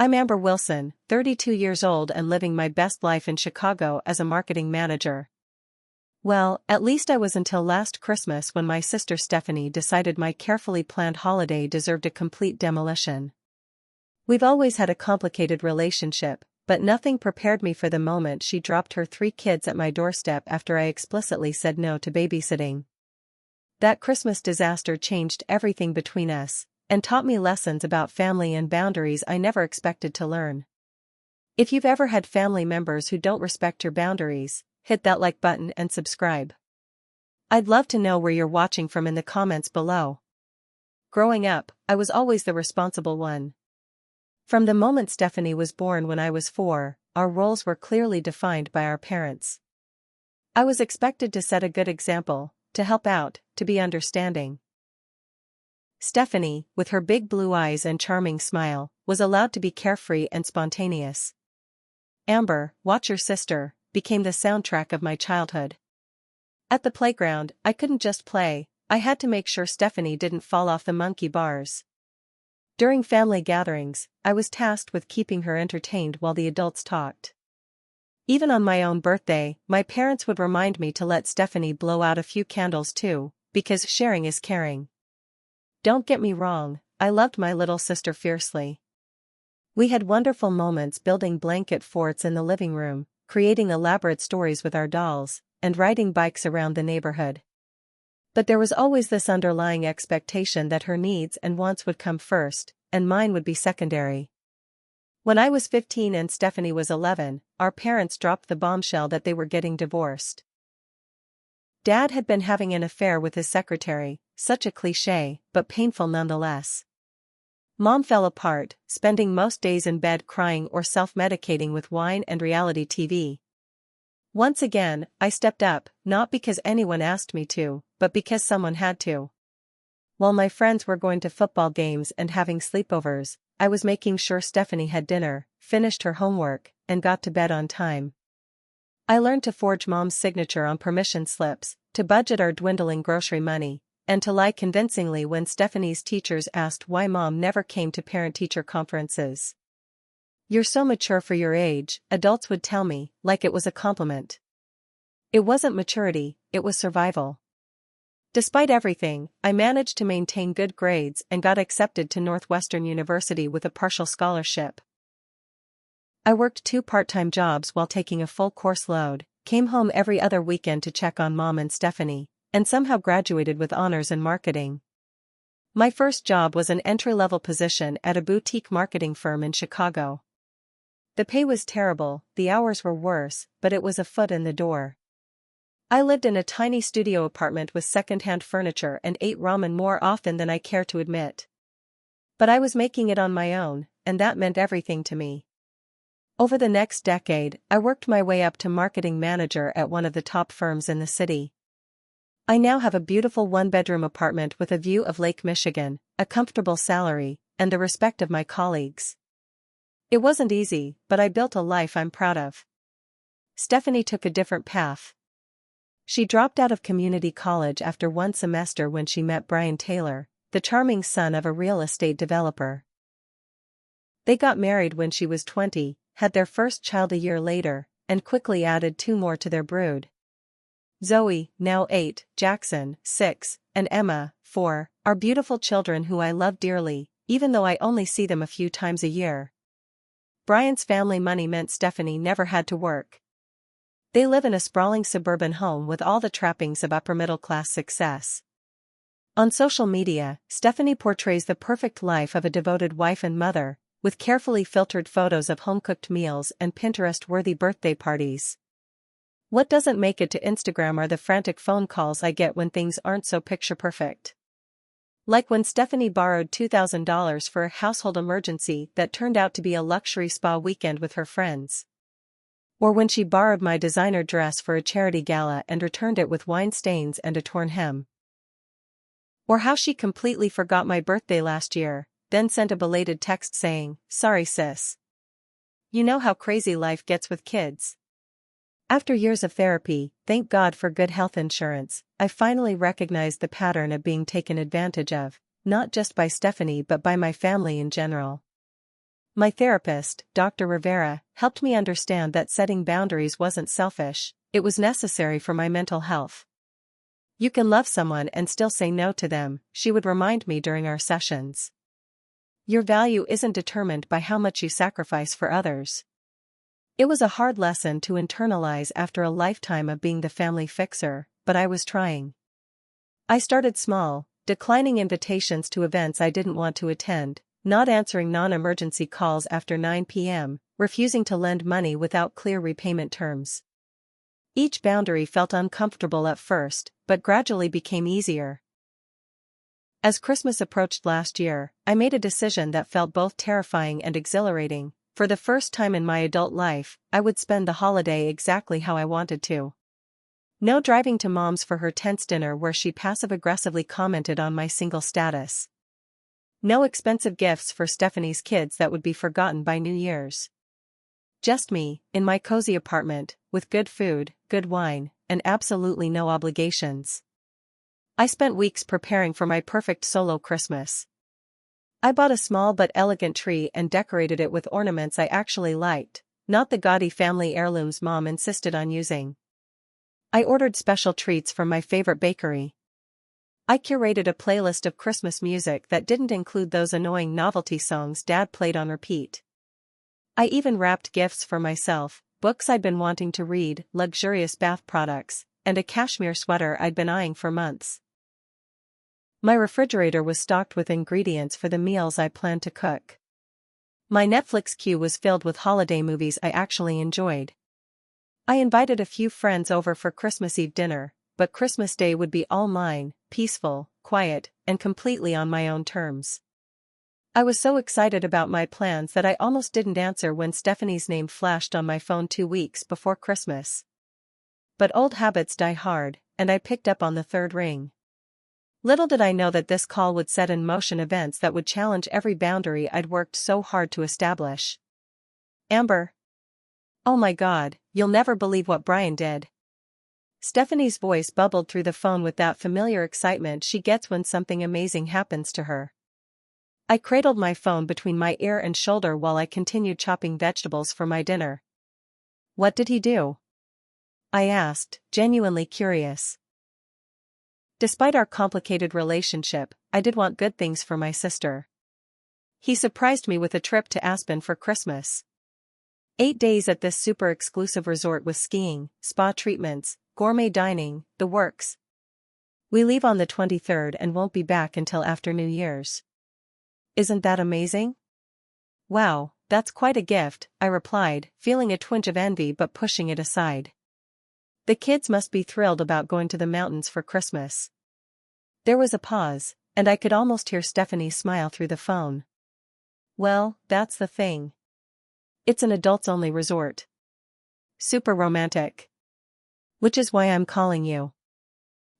I'm Amber Wilson, 32 years old and living my best life in Chicago as a marketing manager. Well, at least I was until last Christmas when my sister Stephanie decided my carefully planned holiday deserved a complete demolition. We've always had a complicated relationship, but nothing prepared me for the moment she dropped her 3 kids at my doorstep after I explicitly said no to babysitting. That Christmas disaster changed everything between us, and taught me lessons about family and boundaries I never expected to learn. If you've ever had family members who don't respect your boundaries, hit that like button and subscribe. I'd love to know where you're watching from in the comments below. Growing up, I was always the responsible one. From the moment Stephanie was born when I was 4, our roles were clearly defined by our parents. I was expected to set a good example, to help out, to be understanding. Stephanie, with her big blue eyes and charming smile, was allowed to be carefree and spontaneous. Amber, watch your sister, became the soundtrack of my childhood. At the playground, I couldn't just play, I had to make sure Stephanie didn't fall off the monkey bars. During family gatherings, I was tasked with keeping her entertained while the adults talked. Even on my own birthday, my parents would remind me to let Stephanie blow out a few candles too, because sharing is caring. Don't get me wrong, I loved my little sister fiercely. We had wonderful moments building blanket forts in the living room, creating elaborate stories with our dolls, and riding bikes around the neighborhood. But there was always this underlying expectation that her needs and wants would come first, and mine would be secondary. When I was 15 and Stephanie was 11, our parents dropped the bombshell that they were getting divorced. Dad had been having an affair with his secretary, such a cliché, but painful nonetheless. Mom fell apart, spending most days in bed crying or self-medicating with wine and reality TV. Once again, I stepped up, not because anyone asked me to, but because someone had to. While my friends were going to football games and having sleepovers, I was making sure Stephanie had dinner, finished her homework, and got to bed on time. I learned to forge Mom's signature on permission slips, to budget our dwindling grocery money, and to lie convincingly when Stephanie's teachers asked why Mom never came to parent-teacher conferences. "You're so mature for your age," adults would tell me, like it was a compliment. It wasn't maturity, it was survival. Despite everything, I managed to maintain good grades and got accepted to Northwestern University with a partial scholarship. I worked 2 part-time jobs while taking a full course load, came home every other weekend to check on Mom and Stephanie, and somehow graduated with honors in marketing. My first job was an entry-level position at a boutique marketing firm in Chicago. The pay was terrible, the hours were worse, but it was a foot in the door. I lived in a tiny studio apartment with second-hand furniture and ate ramen more often than I care to admit. But I was making it on my own, and that meant everything to me. Over the next decade, I worked my way up to marketing manager at one of the top firms in the city. I now have a beautiful 1-bedroom apartment with a view of Lake Michigan, a comfortable salary, and the respect of my colleagues. It wasn't easy, but I built a life I'm proud of. Stephanie took a different path. She dropped out of community college after 1 semester when she met Brian Taylor, the charming son of a real estate developer. They got married when she was 20, had their first child a year later, and quickly added 2 more to their brood. Zoe, now 8, Jackson, 6, and Emma, 4, are beautiful children who I love dearly, even though I only see them a few times a year. Brian's family money meant Stephanie never had to work. They live in a sprawling suburban home with all the trappings of upper-middle-class success. On social media, Stephanie portrays the perfect life of a devoted wife and mother, with carefully filtered photos of home-cooked meals and Pinterest-worthy birthday parties. What doesn't make it to Instagram are the frantic phone calls I get when things aren't so picture-perfect. Like when Stephanie borrowed $2,000 for a household emergency that turned out to be a luxury spa weekend with her friends. Or when she borrowed my designer dress for a charity gala and returned it with wine stains and a torn hem. Or how she completely forgot my birthday last year, then sent a belated text saying, "Sorry sis. You know how crazy life gets with kids." After years of therapy, thank God for good health insurance, I finally recognized the pattern of being taken advantage of, not just by Stephanie but by my family in general. My therapist, Dr. Rivera, helped me understand that setting boundaries wasn't selfish, it was necessary for my mental health. You can love someone and still say no to them, she would remind me during our sessions. Your value isn't determined by how much you sacrifice for others. It was a hard lesson to internalize after a lifetime of being the family fixer, but I was trying. I started small, declining invitations to events I didn't want to attend, not answering non-emergency calls after 9 p.m., refusing to lend money without clear repayment terms. Each boundary felt uncomfortable at first, but gradually became easier. As Christmas approached last year, I made a decision that felt both terrifying and exhilarating. For the first time in my adult life, I would spend the holiday exactly how I wanted to. No driving to Mom's for her tense dinner where she passive-aggressively commented on my single status. No expensive gifts for Stephanie's kids that would be forgotten by New Year's. Just me, in my cozy apartment, with good food, good wine, and absolutely no obligations. I spent weeks preparing for my perfect solo Christmas. I bought a small but elegant tree and decorated it with ornaments I actually liked, not the gaudy family heirlooms Mom insisted on using. I ordered special treats from my favorite bakery. I curated a playlist of Christmas music that didn't include those annoying novelty songs Dad played on repeat. I even wrapped gifts for myself, books I'd been wanting to read, luxurious bath products, and a cashmere sweater I'd been eyeing for months. My refrigerator was stocked with ingredients for the meals I planned to cook. My Netflix queue was filled with holiday movies I actually enjoyed. I invited a few friends over for Christmas Eve dinner, but Christmas Day would be all mine, peaceful, quiet, and completely on my own terms. I was so excited about my plans that I almost didn't answer when Stephanie's name flashed on my phone 2 weeks before Christmas. But old habits die hard, and I picked up on the third ring. Little did I know that this call would set in motion events that would challenge every boundary I'd worked so hard to establish. Amber. Oh my God, you'll never believe what Brian did. Stephanie's voice bubbled through the phone with that familiar excitement she gets when something amazing happens to her. I cradled my phone between my ear and shoulder while I continued chopping vegetables for my dinner. What did he do? I asked, genuinely curious. Despite our complicated relationship, I did want good things for my sister. He surprised me with a trip to Aspen for Christmas. 8 days at this super exclusive resort with skiing, spa treatments, gourmet dining, the works. We leave on the 23rd and won't be back until after New Year's. Isn't that amazing? Wow, that's quite a gift, I replied, feeling a twinge of envy but pushing it aside. The kids must be thrilled about going to the mountains for Christmas. There was a pause, and I could almost hear Stephanie smile through the phone. Well, that's the thing. It's an adults-only resort. Super romantic. Which is why I'm calling you.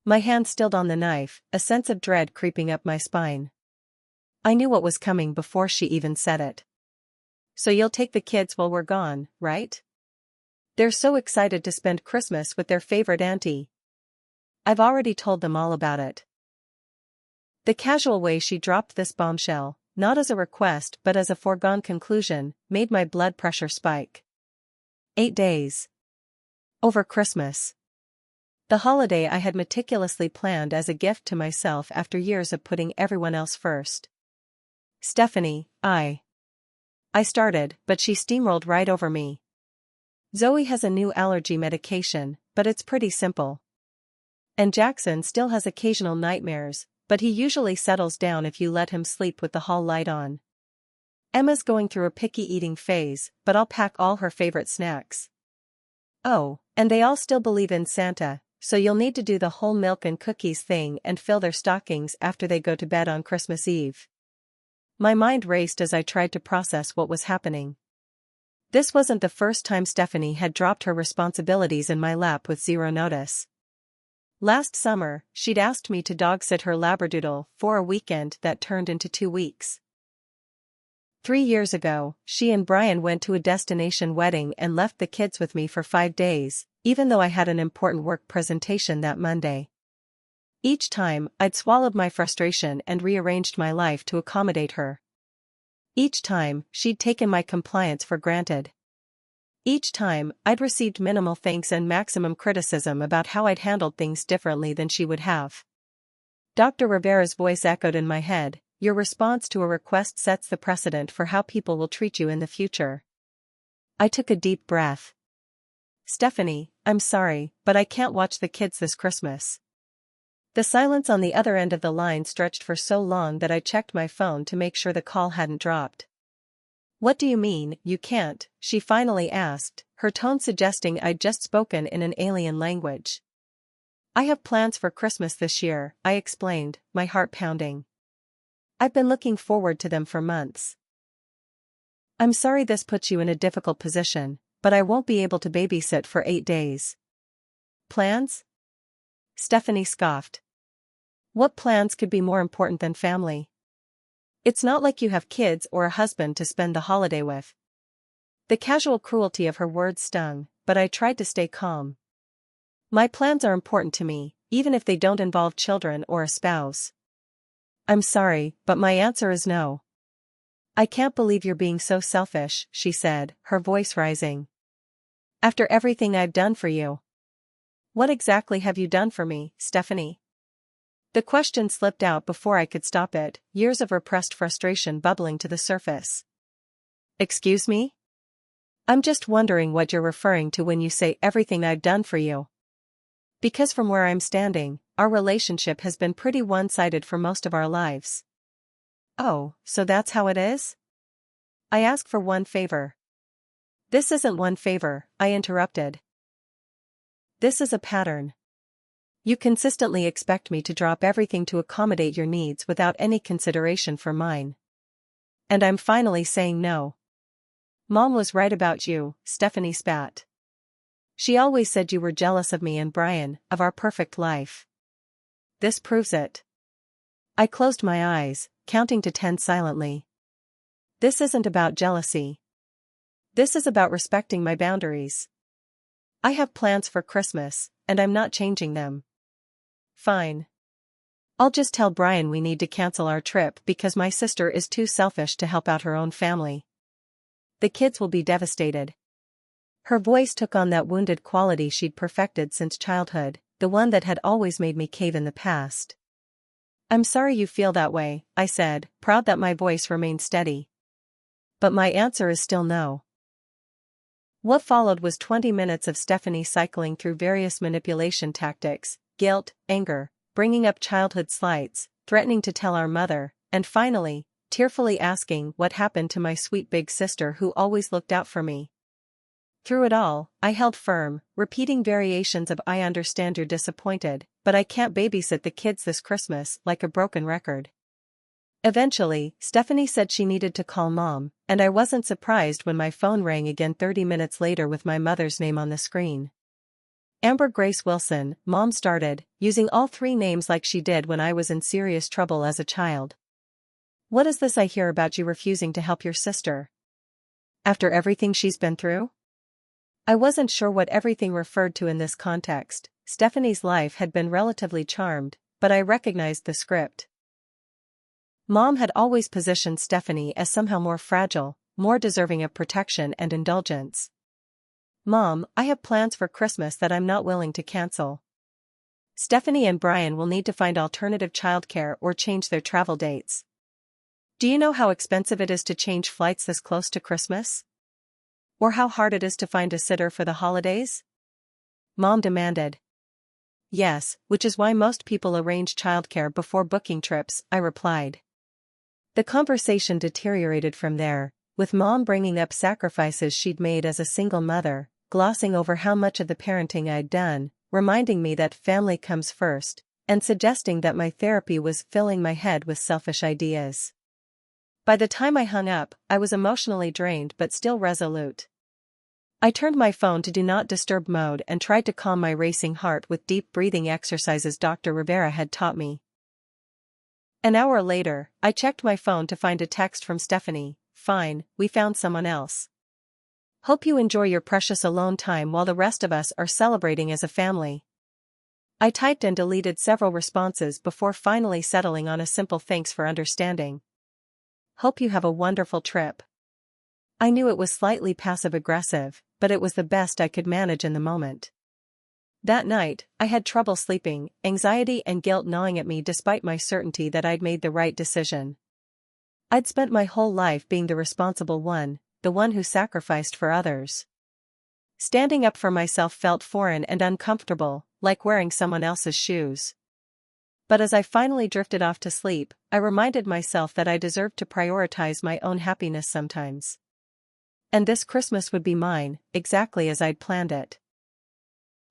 My hand stilled on the knife, a sense of dread creeping up my spine. I knew what was coming before she even said it. So you'll take the kids while we're gone, right? They're so excited to spend Christmas with their favorite auntie. I've already told them all about it. The casual way she dropped this bombshell, not as a request but as a foregone conclusion, made my blood pressure spike. 8 days. Over Christmas. The holiday I had meticulously planned as a gift to myself after years of putting everyone else first. Stephanie, I started, but she steamrolled right over me. Zoe has a new allergy medication, but it's pretty simple. And Jackson still has occasional nightmares, but he usually settles down if you let him sleep with the hall light on. Emma's going through a picky eating phase, but I'll pack all her favorite snacks. Oh, and they all still believe in Santa, so you'll need to do the whole milk and cookies thing and fill their stockings after they go to bed on Christmas Eve. My mind raced as I tried to process what was happening. This wasn't the first time Stephanie had dropped her responsibilities in my lap with zero notice. Last summer, she'd asked me to dog-sit her Labradoodle for a weekend that turned into 2 weeks. 3 years ago, she and Brian went to a destination wedding and left the kids with me for 5 days, even though I had an important work presentation that Monday. Each time, I'd swallowed my frustration and rearranged my life to accommodate her. Each time, she'd taken my compliance for granted. Each time, I'd received minimal thanks and maximum criticism about how I'd handled things differently than she would have. Dr. Rivera's voice echoed in my head, "Your response to a request sets the precedent for how people will treat you in the future." I took a deep breath. "Stephanie, I'm sorry, but I can't watch the kids this Christmas." The silence on the other end of the line stretched for so long that I checked my phone to make sure the call hadn't dropped. "What do you mean, you can't?" she finally asked, her tone suggesting I'd just spoken in an alien language. "I have plans for Christmas this year," I explained, my heart pounding. "I've been looking forward to them for months." "I'm sorry this puts you in a difficult position, but I won't be able to babysit for 8 days." "Plans?" Stephanie scoffed. "What plans could be more important than family? It's not like you have kids or a husband to spend the holiday with." The casual cruelty of her words stung, but I tried to stay calm. "My plans are important to me, even if they don't involve children or a spouse." "I'm sorry, but my answer is no." "I can't believe you're being so selfish," she said, her voice rising. "After everything I've done for you." "What exactly have you done for me, Stephanie?" The question slipped out before I could stop it, years of repressed frustration bubbling to the surface. "Excuse me? I'm just wondering what you're referring to when you say everything I've done for you. Because from where I'm standing, our relationship has been pretty one-sided for most of our lives." "Oh, so that's how it is?" "I ask for one favor." "This isn't one favor," I interrupted. "This is a pattern. You consistently expect me to drop everything to accommodate your needs without any consideration for mine. And I'm finally saying no." "Mom was right about you," Stephanie spat. "She always said you were jealous of me and Brian, of our perfect life. This proves it." I closed my eyes, counting to 10 silently. "This isn't about jealousy. This is about respecting my boundaries. I have plans for Christmas, and I'm not changing them." "Fine. I'll just tell Brian we need to cancel our trip because my sister is too selfish to help out her own family. The kids will be devastated." Her voice took on that wounded quality she'd perfected since childhood, the one that had always made me cave in the past. "I'm sorry you feel that way," I said, proud that my voice remained steady. "But my answer is still no." What followed was 20 minutes of Stephanie cycling through various manipulation tactics: guilt, anger, bringing up childhood slights, threatening to tell our mother, and finally, tearfully asking what happened to my sweet big sister who always looked out for me. Through it all, I held firm, repeating variations of "I understand you're disappointed, but I can't babysit the kids this Christmas," like a broken record. Eventually, Stephanie said she needed to call Mom, and I wasn't surprised when my phone rang again 30 minutes later with my mother's name on the screen. "Amber Grace Wilson," Mom started, using all 3 names like she did when I was in serious trouble as a child. "What is this I hear about you refusing to help your sister? After everything she's been through?" I wasn't sure what everything referred to in this context. Stephanie's life had been relatively charmed, but I recognized the script. Mom had always positioned Stephanie as somehow more fragile, more deserving of protection and indulgence. "Mom, I have plans for Christmas that I'm not willing to cancel. Stephanie and Brian will need to find alternative childcare or change their travel dates. Do you know how expensive it is to change flights this close to Christmas? Or how hard it is to find a sitter for the holidays?" Mom demanded. "Yes, which is why most people arrange childcare before booking trips," I replied. The conversation deteriorated from there, with Mom bringing up sacrifices she'd made as a single mother, glossing over how much of the parenting I'd done, reminding me that family comes first, and suggesting that my therapy was filling my head with selfish ideas. By the time I hung up, I was emotionally drained but still resolute. I turned my phone to do not disturb mode and tried to calm my racing heart with deep breathing exercises Dr. Rivera had taught me. An hour later, I checked my phone to find a text from Stephanie. "Fine, we found someone else. Hope you enjoy your precious alone time while the rest of us are celebrating as a family." I typed and deleted several responses before finally settling on a simple "thanks for understanding." Hope you have a wonderful trip. I knew it was slightly passive-aggressive, but it was the best I could manage in the moment. That night, I had trouble sleeping, anxiety and guilt gnawing at me despite my certainty that I'd made the right decision. I'd spent my whole life being the responsible one, the one who sacrificed for others. Standing up for myself felt foreign and uncomfortable, like wearing someone else's shoes. But as I finally drifted off to sleep, I reminded myself that I deserved to prioritize my own happiness sometimes. And this Christmas would be mine, exactly as I'd planned it.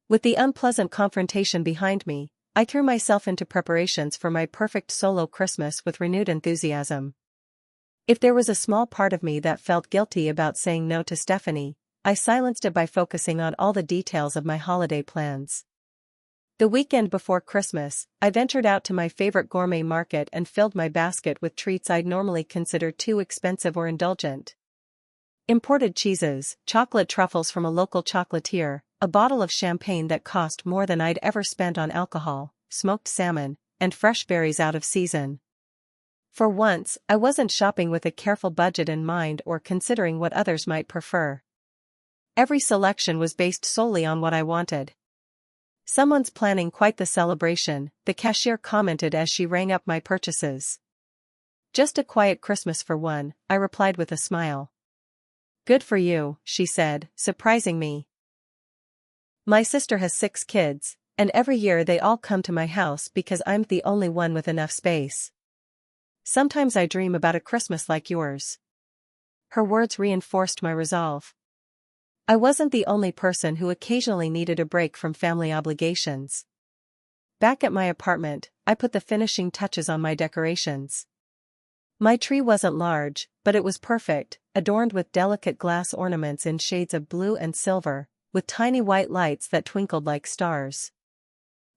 With the unpleasant confrontation behind me, I threw myself into preparations for my perfect solo Christmas with renewed enthusiasm. If there was a small part of me that felt guilty about saying no to Stephanie, I silenced it by focusing on all the details of my holiday plans. The weekend before Christmas, I ventured out to my favorite gourmet market and filled my basket with treats I'd normally consider too expensive or indulgent. Imported cheeses, chocolate truffles from a local chocolatier, a bottle of champagne that cost more than I'd ever spent on alcohol, smoked salmon, and fresh berries out of season. For once, I wasn't shopping with a careful budget in mind or considering what others might prefer. Every selection was based solely on what I wanted. "Someone's planning quite the celebration," the cashier commented as she rang up my purchases. "Just a quiet Christmas for one," I replied with a smile. "Good for you," she said, surprising me. "My sister has 6 kids, and every year they all come to my house because I'm the only one with enough space. Sometimes I dream about a Christmas like yours." Her words reinforced my resolve. I wasn't the only person who occasionally needed a break from family obligations. Back at my apartment, I put the finishing touches on my decorations. My tree wasn't large, but it was perfect, adorned with delicate glass ornaments in shades of blue and silver, with tiny white lights that twinkled like stars.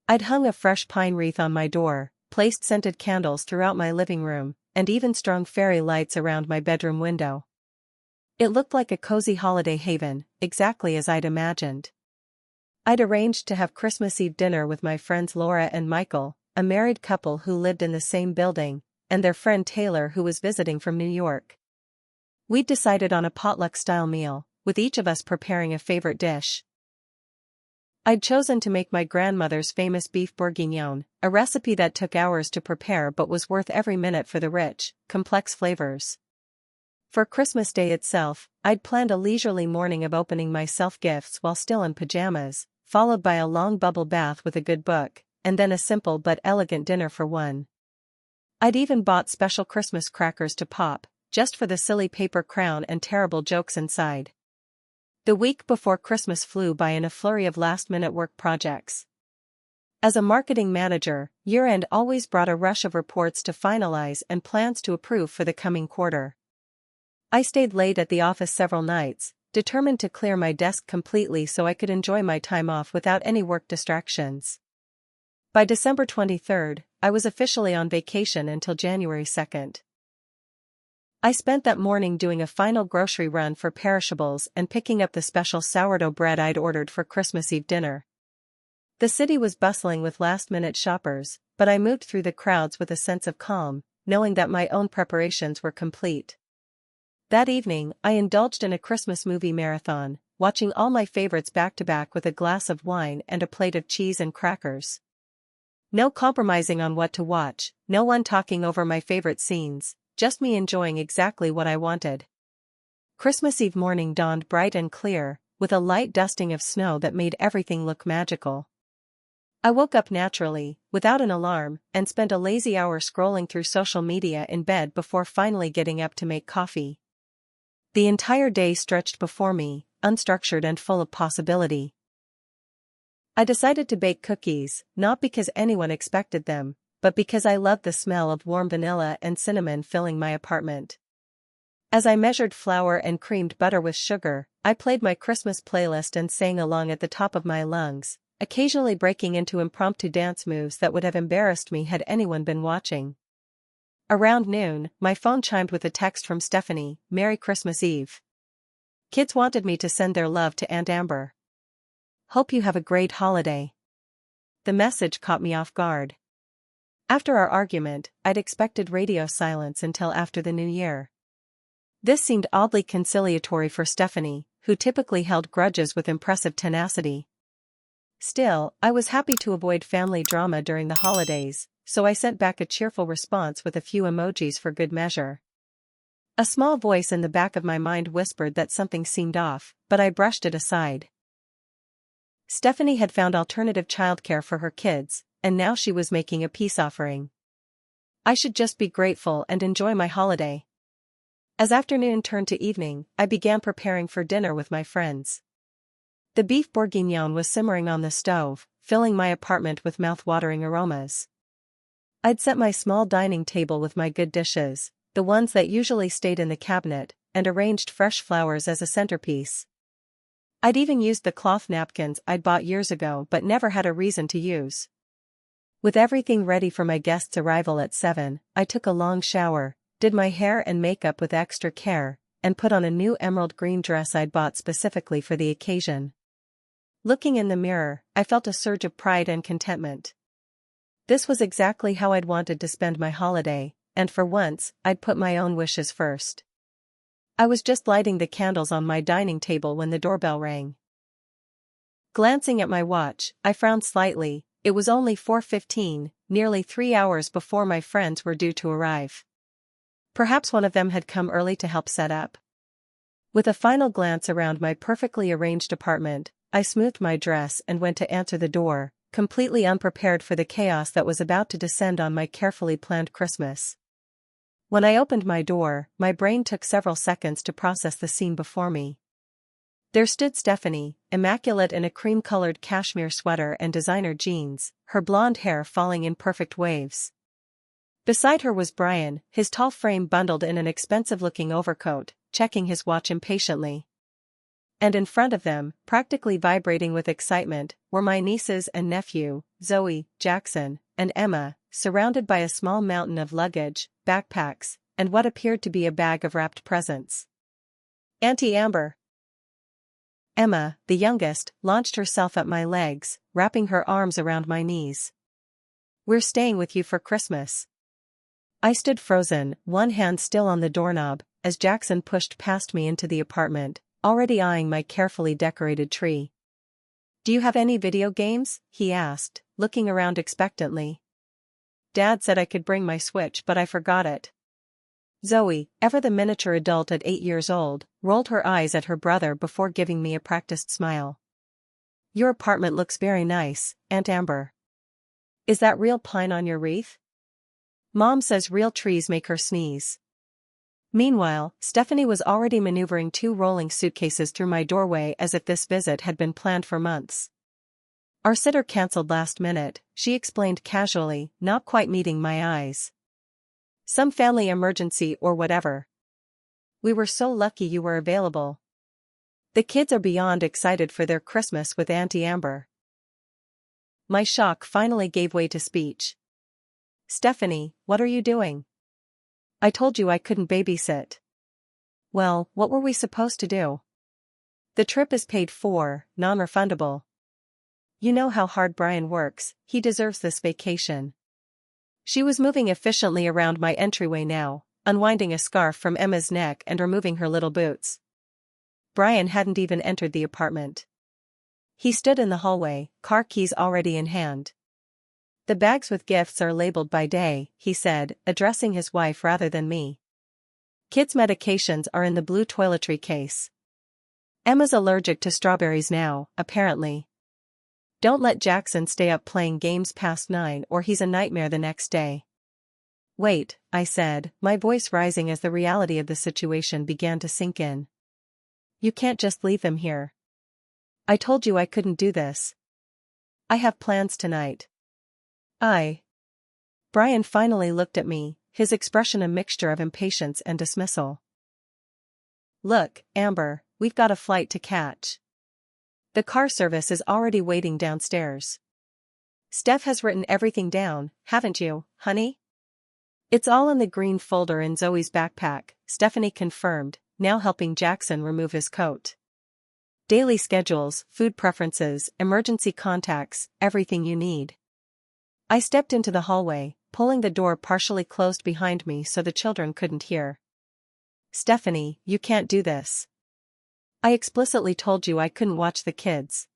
I'd hung a fresh pine wreath on my door, placed scented candles throughout my living room, and even strung fairy lights around my bedroom window. It looked like a cozy holiday haven, exactly as I'd imagined. I'd arranged to have Christmas Eve dinner with my friends Laura and Michael, a married couple who lived in the same building, and their friend Taylor who was visiting from New York. We'd decided on a potluck-style meal, with each of us preparing a favorite dish. I'd chosen to make my grandmother's famous beef bourguignon, a recipe that took hours to prepare but was worth every minute for the rich, complex flavors. For Christmas Day itself, I'd planned a leisurely morning of opening myself gifts while still in pajamas, followed by a long bubble bath with a good book, and then a simple but elegant dinner for one. I'd even bought special Christmas crackers to pop, just for the silly paper crown and terrible jokes inside. The week before Christmas flew by in a flurry of last-minute work projects. As a marketing manager, year-end always brought a rush of reports to finalize and plans to approve for the coming quarter. I stayed late at the office several nights, determined to clear my desk completely so I could enjoy my time off without any work distractions. By December 23rd, I was officially on vacation until January 2nd. I spent that morning doing a final grocery run for perishables and picking up the special sourdough bread I'd ordered for Christmas Eve dinner. The city was bustling with last-minute shoppers, but I moved through the crowds with a sense of calm, knowing that my own preparations were complete. That evening, I indulged in a Christmas movie marathon, watching all my favorites back-to-back with a glass of wine and a plate of cheese and crackers. No compromising on what to watch, no one talking over my favorite scenes, just me enjoying exactly what I wanted. Christmas Eve morning dawned bright and clear, with a light dusting of snow that made everything look magical. I woke up naturally, without an alarm, and spent a lazy hour scrolling through social media in bed before finally getting up to make coffee. The entire day stretched before me, unstructured and full of possibility. I decided to bake cookies, not because anyone expected them, but because I loved the smell of warm vanilla and cinnamon filling my apartment. As I measured flour and creamed butter with sugar, I played my Christmas playlist and sang along at the top of my lungs, occasionally breaking into impromptu dance moves that would have embarrassed me had anyone been watching. Around noon, my phone chimed with a text from Stephanie, "Merry Christmas Eve. Kids wanted me to send their love to Aunt Amber. Hope you have a great holiday." The message caught me off guard. After our argument, I'd expected radio silence until after the new year. This seemed oddly conciliatory for Stephanie, who typically held grudges with impressive tenacity. Still, I was happy to avoid family drama during the holidays, so I sent back a cheerful response with a few emojis for good measure. A small voice in the back of my mind whispered that something seemed off, but I brushed it aside. Stephanie had found alternative childcare for her kids, and now she was making a peace offering. I should just be grateful and enjoy my holiday. As afternoon turned to evening, I began preparing for dinner with my friends. The beef bourguignon was simmering on the stove, filling my apartment with mouth-watering aromas. I'd set my small dining table with my good dishes, the ones that usually stayed in the cabinet, and arranged fresh flowers as a centerpiece. I'd even used the cloth napkins I'd bought years ago but never had a reason to use. With everything ready for my guests' arrival at 7, I took a long shower, did my hair and makeup with extra care, and put on a new emerald green dress I'd bought specifically for the occasion. Looking in the mirror, I felt a surge of pride and contentment. This was exactly how I'd wanted to spend my holiday, and for once, I'd put my own wishes first. I was just lighting the candles on my dining table when the doorbell rang. Glancing at my watch, I frowned slightly. It was only 4:15, nearly 3 hours before my friends were due to arrive. Perhaps one of them had come early to help set up. With a final glance around my perfectly arranged apartment, I smoothed my dress and went to answer the door, completely unprepared for the chaos that was about to descend on my carefully planned Christmas. When I opened my door, my brain took several seconds to process the scene before me. There stood Stephanie, immaculate in a cream-colored cashmere sweater and designer jeans, her blonde hair falling in perfect waves. Beside her was Brian, his tall frame bundled in an expensive-looking overcoat, checking his watch impatiently. And in front of them, practically vibrating with excitement, were my nieces and nephew, Zoe, Jackson, and Emma, surrounded by a small mountain of luggage, backpacks, and what appeared to be a bag of wrapped presents. "Auntie Amber." Emma, the youngest, launched herself at my legs, wrapping her arms around my knees. "We're staying with you for Christmas." I stood frozen, one hand still on the doorknob, as Jackson pushed past me into the apartment, already eyeing my carefully decorated tree. "Do you have any video games?" he asked, looking around expectantly. "Dad said I could bring my Switch but I forgot it." Zoe, ever the miniature adult at 8 years old, rolled her eyes at her brother before giving me a practiced smile. "Your apartment looks very nice, Aunt Amber. Is that real pine on your wreath? Mom says real trees make her sneeze." Meanwhile, Stephanie was already maneuvering 2 rolling suitcases through my doorway as if this visit had been planned for months. "Our sitter canceled last minute," she explained casually, not quite meeting my eyes. "Some family emergency or whatever. We were so lucky you were available." The kids are beyond excited for their Christmas with Auntie Amber. My shock finally gave way to speech. "Stephanie, what are you doing? I told you I couldn't babysit." "Well, what were we supposed to do? The trip is paid for, non-refundable. You know how hard Brian works, he deserves this vacation." She was moving efficiently around my entryway now, unwinding a scarf from Emma's neck and removing her little boots. Brian hadn't even entered the apartment. He stood in the hallway, car keys already in hand. "The bags with gifts are labeled by day," he said, addressing his wife rather than me. "Kids' medications are in the blue toiletry case. Emma's allergic to strawberries now, apparently. Don't let Jackson stay up playing games past 9 or he's a nightmare the next day." "Wait," I said, my voice rising as the reality of the situation began to sink in. "You can't just leave them here. I told you I couldn't do this. I have plans tonight." Brian finally looked at me, his expression a mixture of impatience and dismissal. "Look, Amber, we've got a flight to catch. The car service is already waiting downstairs. Steph has written everything down, haven't you, honey?" "It's all in the green folder in Zoe's backpack," Stephanie confirmed, now helping Jackson remove his coat. "Daily schedules, food preferences, emergency contacts, everything you need." I stepped into the hallway, pulling the door partially closed behind me so the children couldn't hear. Stephanie, you can't do this. I explicitly told you I couldn't watch the kids.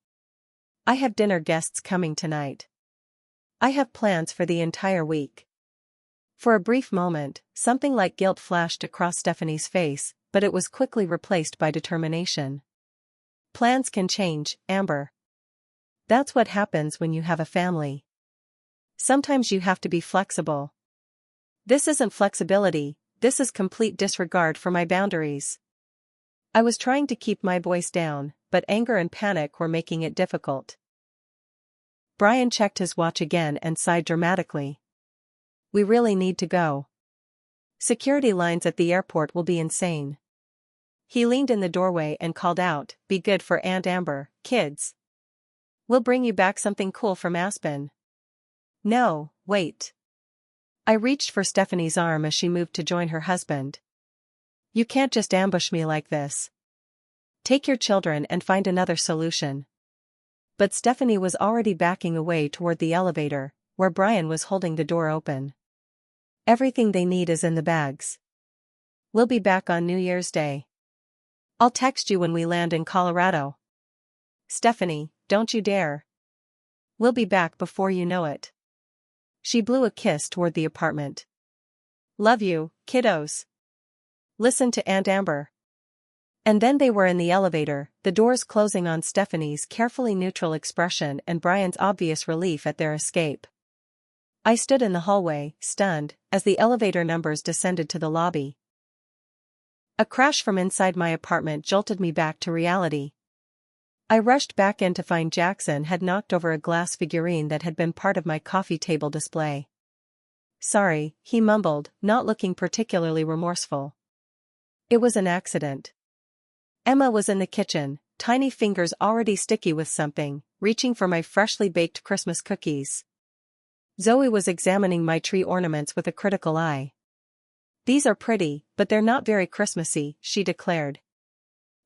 I have dinner guests coming tonight. I have plans for the entire week. For a brief moment, something like guilt flashed across Stephanie's face, but it was quickly replaced by determination. Plans can change, Amber. That's what happens when you have a family. Sometimes you have to be flexible. This isn't flexibility, this is complete disregard for my boundaries. I was trying to keep my voice down, but anger and panic were making it difficult. Brian checked his watch again and sighed dramatically. We really need to go. Security lines at the airport will be insane. He leaned in the doorway and called out, "Be good for Aunt Amber, kids. We'll bring you back something cool from Aspen." No, wait. I reached for Stephanie's arm as she moved to join her husband. You can't just ambush me like this. Take your children and find another solution. But Stephanie was already backing away toward the elevator, where Brian was holding the door open. Everything they need is in the bags. We'll be back on New Year's Day. I'll text you when we land in Colorado. Stephanie, don't you dare. We'll be back before you know it. She blew a kiss toward the apartment. Love you, kiddos. Listen to Aunt Amber. And then they were in the elevator, the doors closing on Stephanie's carefully neutral expression and Brian's obvious relief at their escape. I stood in the hallway, stunned, as the elevator numbers descended to the lobby. A crash from inside my apartment jolted me back to reality. I rushed back in to find Jackson had knocked over a glass figurine that had been part of my coffee table display. Sorry, he mumbled, not looking particularly remorseful. It was an accident. Emma was in the kitchen, tiny fingers already sticky with something, reaching for my freshly baked Christmas cookies. Zoe was examining my tree ornaments with a critical eye. These are pretty, but they're not very Christmassy, she declared.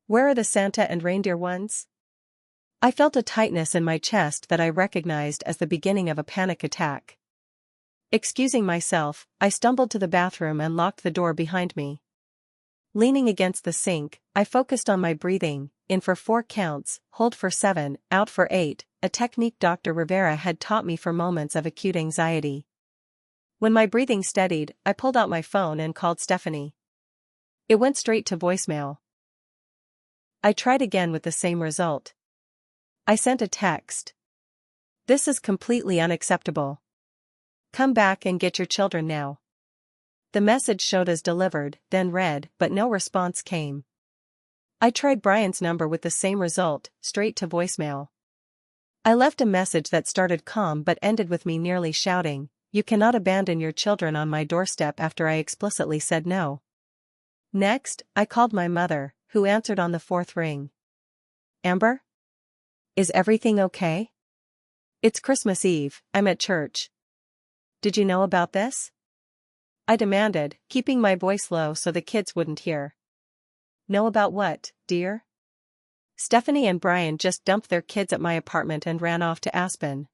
Where are the Santa and reindeer ones? I felt a tightness in my chest that I recognized as the beginning of a panic attack. Excusing myself, I stumbled to the bathroom and locked the door behind me. Leaning against the sink, I focused on my breathing, in for 4 counts, hold for 7, out for 8, a technique Dr. Rivera had taught me for moments of acute anxiety. When my breathing steadied, I pulled out my phone and called Stephanie. It went straight to voicemail. I tried again with the same result. I sent a text. This is completely unacceptable. Come back and get your children now. The message showed as delivered, then read, but no response came. I tried Brian's number with the same result, straight to voicemail. I left a message that started calm but ended with me nearly shouting, "You cannot abandon your children on my doorstep," after I explicitly said no. Next, I called my mother, who answered on the 4th ring. Amber? Is everything okay? It's Christmas Eve, I'm at church. Did you know about this? I demanded, keeping my voice low so the kids wouldn't hear. Know about what, dear? Stephanie and Brian just dumped their kids at my apartment and ran off to Aspen.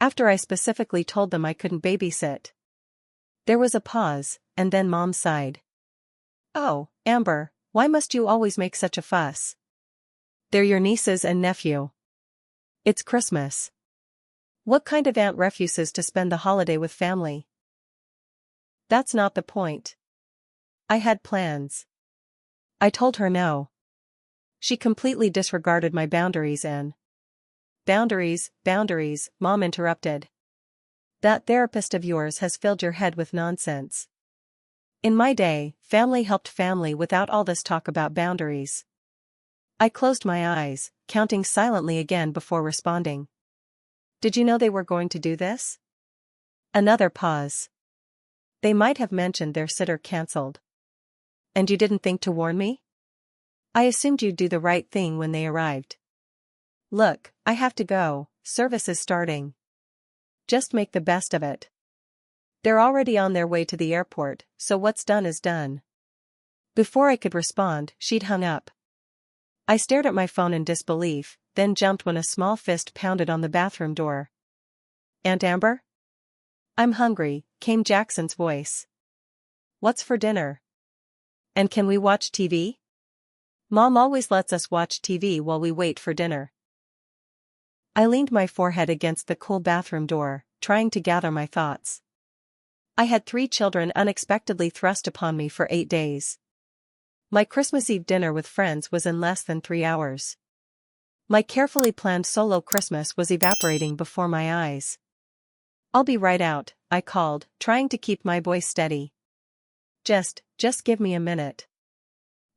After I specifically told them I couldn't babysit. There was a pause, and then Mom sighed. Oh, Amber, why must you always make such a fuss? They're your nieces and nephew. It's Christmas. What kind of aunt refuses to spend the holiday with family? That's not the point. I had plans. I told her no. She completely disregarded my boundaries and... Boundaries, Mom interrupted. That therapist of yours has filled your head with nonsense. In my day, family helped family without all this talk about boundaries. I closed my eyes, counting silently again before responding. Did you know they were going to do this? Another pause. They might have mentioned their sitter cancelled. And you didn't think to warn me? I assumed you'd do the right thing when they arrived. Look, I have to go, service is starting. Just make the best of it. They're already on their way to the airport, so what's done is done. Before I could respond, she'd hung up. I stared at my phone in disbelief, then jumped when a small fist pounded on the bathroom door. Aunt Amber? I'm hungry, came Jackson's voice. What's for dinner? And can we watch TV? Mom always lets us watch TV while we wait for dinner. I leaned my forehead against the cool bathroom door, trying to gather my thoughts. I had 3 children unexpectedly thrust upon me for 8 days. My Christmas Eve dinner with friends was in less than 3 hours. My carefully planned solo Christmas was evaporating before my eyes. "I'll be right out," I called, trying to keep my voice steady. Just give me a minute."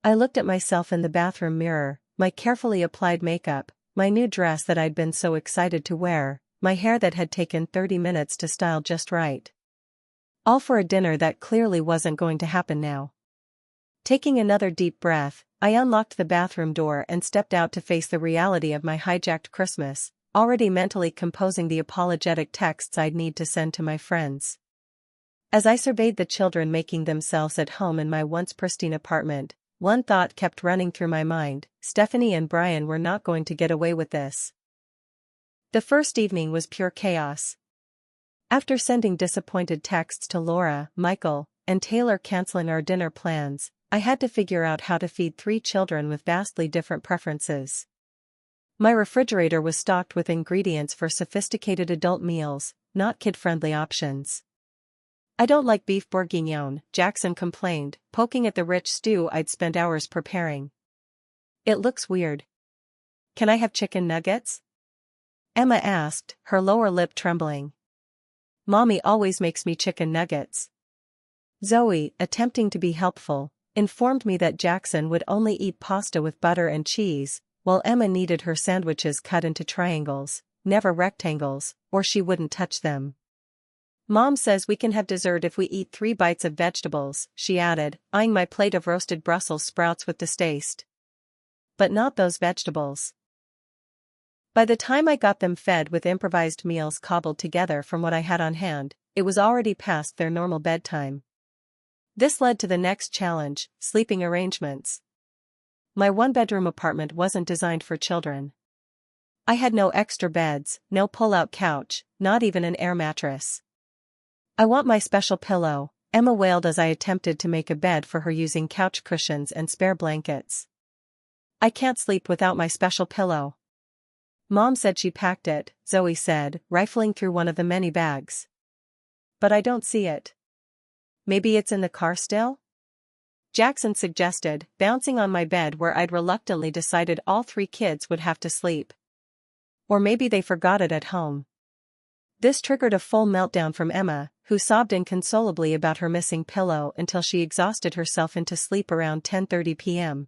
I looked at myself in the bathroom mirror, my carefully applied makeup, my new dress that I'd been so excited to wear, my hair that had taken 30 minutes to style just right. All for a dinner that clearly wasn't going to happen now. Taking another deep breath, I unlocked the bathroom door and stepped out to face the reality of my hijacked Christmas, already mentally composing the apologetic texts I'd need to send to my friends. As I surveyed the children making themselves at home in my once pristine apartment, one thought kept running through my mind: Stephanie and Brian were not going to get away with this. The first evening was pure chaos. After sending disappointed texts to Laura, Michael, and Taylor canceling our dinner plans, I had to figure out how to feed 3 children with vastly different preferences. My refrigerator was stocked with ingredients for sophisticated adult meals, not kid-friendly options. "I don't like beef bourguignon," Jackson complained, poking at the rich stew I'd spent hours preparing. "It looks weird." "Can I have chicken nuggets?" Emma asked, her lower lip trembling. "Mommy always makes me chicken nuggets." Zoe, attempting to be helpful, informed me that Jackson would only eat pasta with butter and cheese, while Emma needed her sandwiches cut into triangles, never rectangles, or she wouldn't touch them. "Mom says we can have dessert if we eat 3 bites of vegetables," she added, eyeing my plate of roasted Brussels sprouts with distaste. "But not those vegetables." By the time I got them fed with improvised meals cobbled together from what I had on hand, it was already past their normal bedtime. This led to the next challenge: sleeping arrangements. My 1-bedroom apartment wasn't designed for children. I had no extra beds, no pull-out couch, not even an air mattress. "I want my special pillow," Emma wailed as I attempted to make a bed for her using couch cushions and spare blankets. "I can't sleep without my special pillow." "Mom said she packed it," Zoe said, rifling through one of the many bags. "But I don't see it." "Maybe it's in the car still?" Jackson suggested, bouncing on my bed where I'd reluctantly decided all 3 kids would have to sleep. "Or maybe they forgot it at home." This triggered a full meltdown from Emma, who sobbed inconsolably about her missing pillow until she exhausted herself into sleep around 10:30 p.m.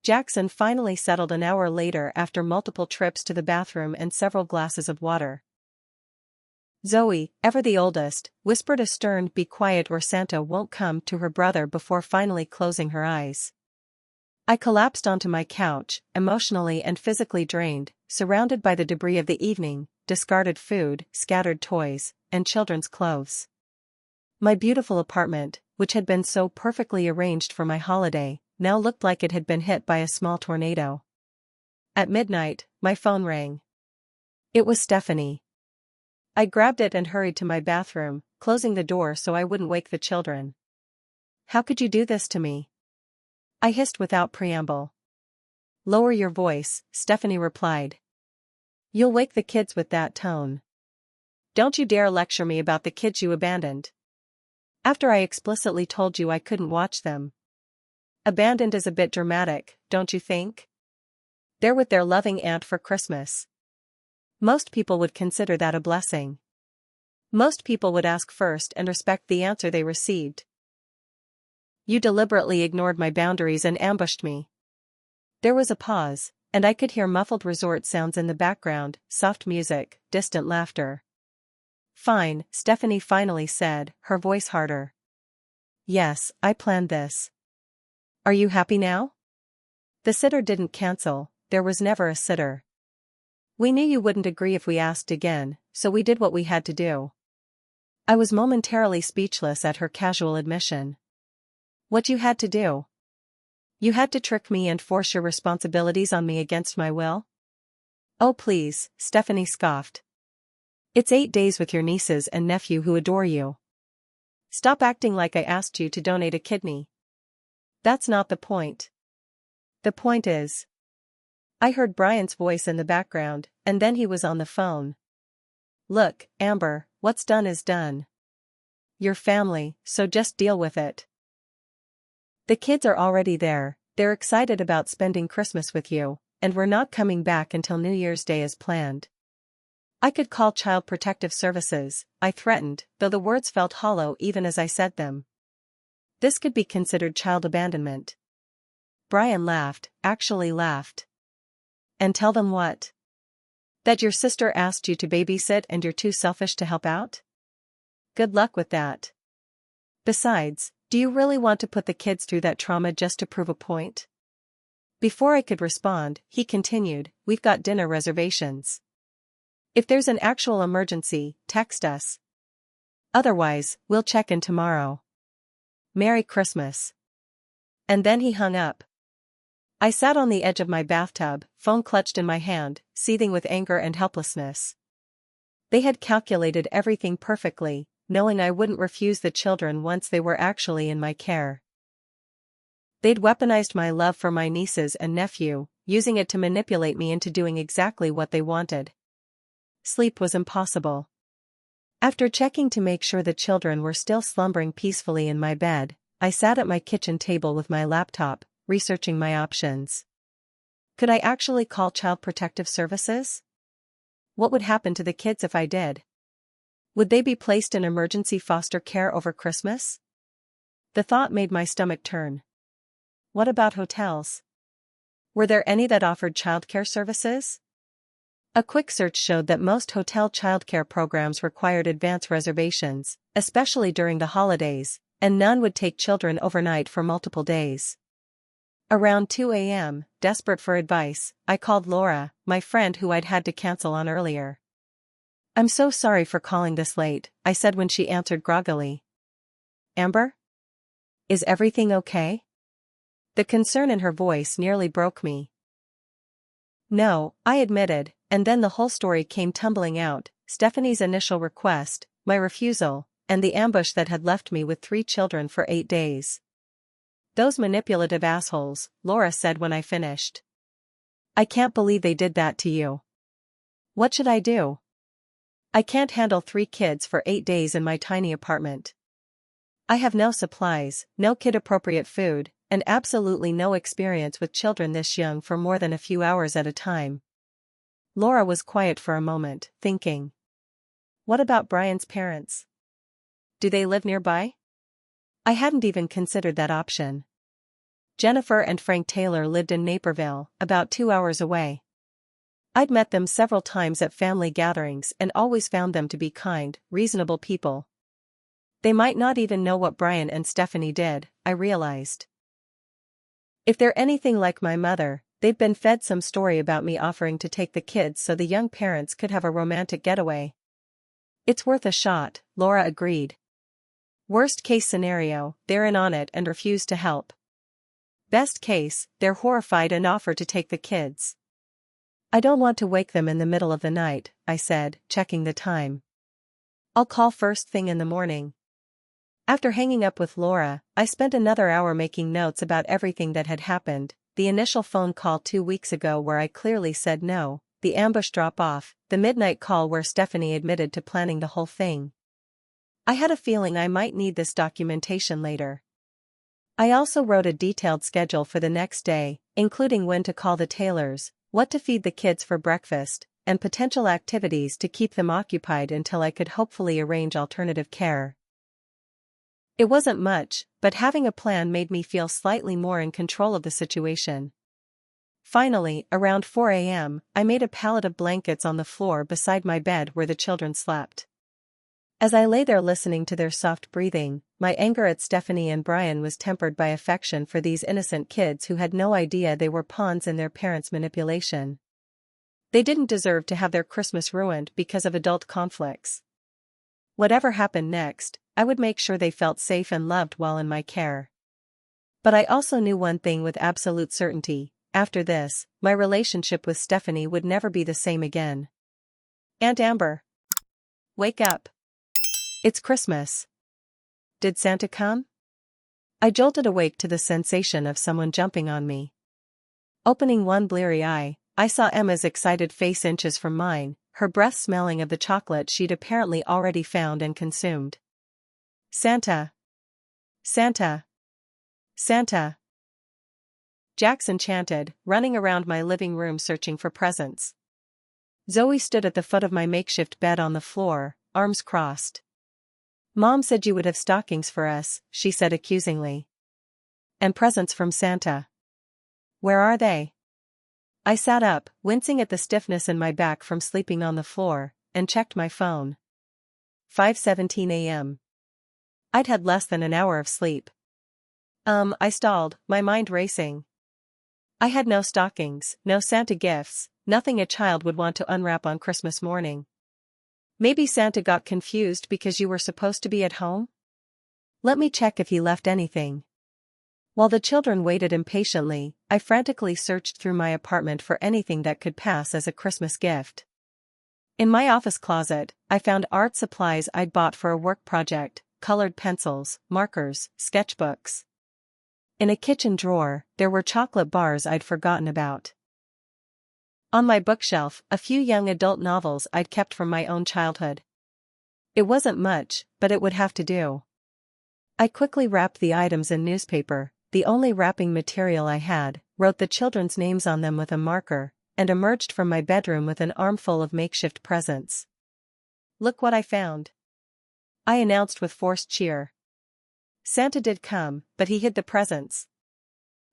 Jackson finally settled an hour later after multiple trips to the bathroom and several glasses of water. Zoe, ever the oldest, whispered a stern "be quiet or Santa won't come" to her brother before finally closing her eyes. I collapsed onto my couch, emotionally and physically drained, surrounded by the debris of the evening: discarded food, scattered toys, and children's clothes. My beautiful apartment, which had been so perfectly arranged for my holiday, now looked like it had been hit by a small tornado. At midnight, my phone rang. It was Stephanie. I grabbed it and hurried to my bathroom, closing the door so I wouldn't wake the children. "How could you do this to me?" I hissed without preamble. "Lower your voice," Stephanie replied. "You'll wake the kids with that tone. Don't you dare lecture me about the kids you abandoned. After I explicitly told you I couldn't watch them." "Abandoned is a bit dramatic, don't you think? They're with their loving aunt for Christmas. Most people would consider that a blessing. Most people would ask first and respect the answer they received. You deliberately ignored my boundaries and ambushed me." There was a pause, and I could hear muffled resort sounds in the background: soft music, distant laughter. "Fine," Stephanie finally said, her voice harder. "Yes, I planned this. Are you happy now?" The sitter didn't cancel. There was never a sitter. "We knew you wouldn't agree if we asked again, so we did what we had to do." I was momentarily speechless at her casual admission. "What you had to do? You had to trick me and force your responsibilities on me against my will?" "Oh please," Stephanie scoffed. "It's 8 days with your nieces and nephew who adore you. Stop acting like I asked you to donate a kidney." That's not the point. The point is. I heard Brian's voice in the background, and then he was on the phone. Look, Amber, what's done is done. Your family, so just deal with it. The kids are already there, they're excited about spending Christmas with you, and we're not coming back until New Year's Day as planned. I could call Child Protective Services, I threatened, though the words felt hollow even as I said them. This could be considered child abandonment. Brian laughed, actually laughed. And tell them what? That your sister asked you to babysit and you're too selfish to help out? Good luck with that. Besides, do you really want to put the kids through that trauma just to prove a point? Before I could respond, he continued, we've got dinner reservations. If there's an actual emergency, text us. Otherwise, we'll check in tomorrow. Merry Christmas. And then he hung up. I sat on the edge of my bathtub, phone clutched in my hand, seething with anger and helplessness. They had calculated everything perfectly, knowing I wouldn't refuse the children once they were actually in my care. They'd weaponized my love for my nieces and nephew, using it to manipulate me into doing exactly what they wanted. Sleep was impossible. After checking to make sure the children were still slumbering peacefully in my bed, I sat at my kitchen table with my laptop, researching my options. Could I actually call Child Protective Services? What would happen to the kids if I did? Would they be placed in emergency foster care over Christmas? The thought made my stomach turn. What about hotels? Were there any that offered childcare services? A quick search showed that most hotel childcare programs required advance reservations, especially during the holidays, and none would take children overnight for multiple days. Around 2 a.m., desperate for advice, I called Laura, my friend who I'd had to cancel on earlier. I'm so sorry for calling this late, I said when she answered groggily. Amber? Is everything okay? The concern in her voice nearly broke me. No, I admitted, and then the whole story came tumbling out, Stephanie's initial request, my refusal, and the ambush that had left me with 3 children for 8 days. Those manipulative assholes, Laura said when I finished. I can't believe they did that to you. What should I do? I can't handle 3 kids for 8 days in my tiny apartment. I have no supplies, no kid-appropriate food, and absolutely no experience with children this young for more than a few hours at a time. Laura was quiet for a moment, thinking. What about Brian's parents? Do they live nearby? I hadn't even considered that option. Jennifer and Frank Taylor lived in Naperville, about 2 hours away. I'd met them several times at family gatherings and always found them to be kind, reasonable people. They might not even know what Brian and Stephanie did, I realized. If they're anything like my mother, they've been fed some story about me offering to take the kids so the young parents could have a romantic getaway. It's worth a shot, Laura agreed. Worst case scenario, they're in on it and refuse to help. Best case, they're horrified and offer to take the kids. I don't want to wake them in the middle of the night, I said, checking the time. I'll call first thing in the morning. After hanging up with Laura, I spent another hour making notes about everything that had happened, the initial phone call 2 weeks ago where I clearly said no, the ambush drop-off, the midnight call where Stephanie admitted to planning the whole thing. I had a feeling I might need this documentation later. I also wrote a detailed schedule for the next day, including when to call the Taylors, what to feed the kids for breakfast, and potential activities to keep them occupied until I could hopefully arrange alternative care. It wasn't much, but having a plan made me feel slightly more in control of the situation. Finally, around 4 a.m., I made a pallet of blankets on the floor beside my bed where the children slept. As I lay there listening to their soft breathing, my anger at Stephanie and Brian was tempered by affection for these innocent kids who had no idea they were pawns in their parents' manipulation. They didn't deserve to have their Christmas ruined because of adult conflicts. Whatever happened next, I would make sure they felt safe and loved while in my care. But I also knew one thing with absolute certainty: after this, my relationship with Stephanie would never be the same again. Aunt Amber. Wake up. It's Christmas. Did Santa come? I jolted awake to the sensation of someone jumping on me. Opening one bleary eye, I saw Emma's excited face inches from mine, her breath smelling of the chocolate she'd apparently already found and consumed. Santa! Santa! Santa! Jackson chanted, running around my living room searching for presents. Zoe stood at the foot of my makeshift bed on the floor, arms crossed. Mom said you would have stockings for us, she said accusingly. And presents from Santa. Where are they? I sat up, wincing at the stiffness in my back from sleeping on the floor, and checked my phone. 5:17 a.m. I'd had less than an hour of sleep. I stalled, my mind racing. I had no stockings, no Santa gifts, nothing a child would want to unwrap on Christmas morning. Maybe Santa got confused because you were supposed to be at home? Let me check if he left anything. While the children waited impatiently, I frantically searched through my apartment for anything that could pass as a Christmas gift. In my office closet, I found art supplies I'd bought for a work project, colored pencils, markers, sketchbooks. In a kitchen drawer, there were chocolate bars I'd forgotten about. On my bookshelf, a few young adult novels I'd kept from my own childhood. It wasn't much, but it would have to do. I quickly wrapped the items in newspaper, the only wrapping material I had, wrote the children's names on them with a marker, and emerged from my bedroom with an armful of makeshift presents. Look what I found, I announced with forced cheer. Santa did come, but he hid the presents.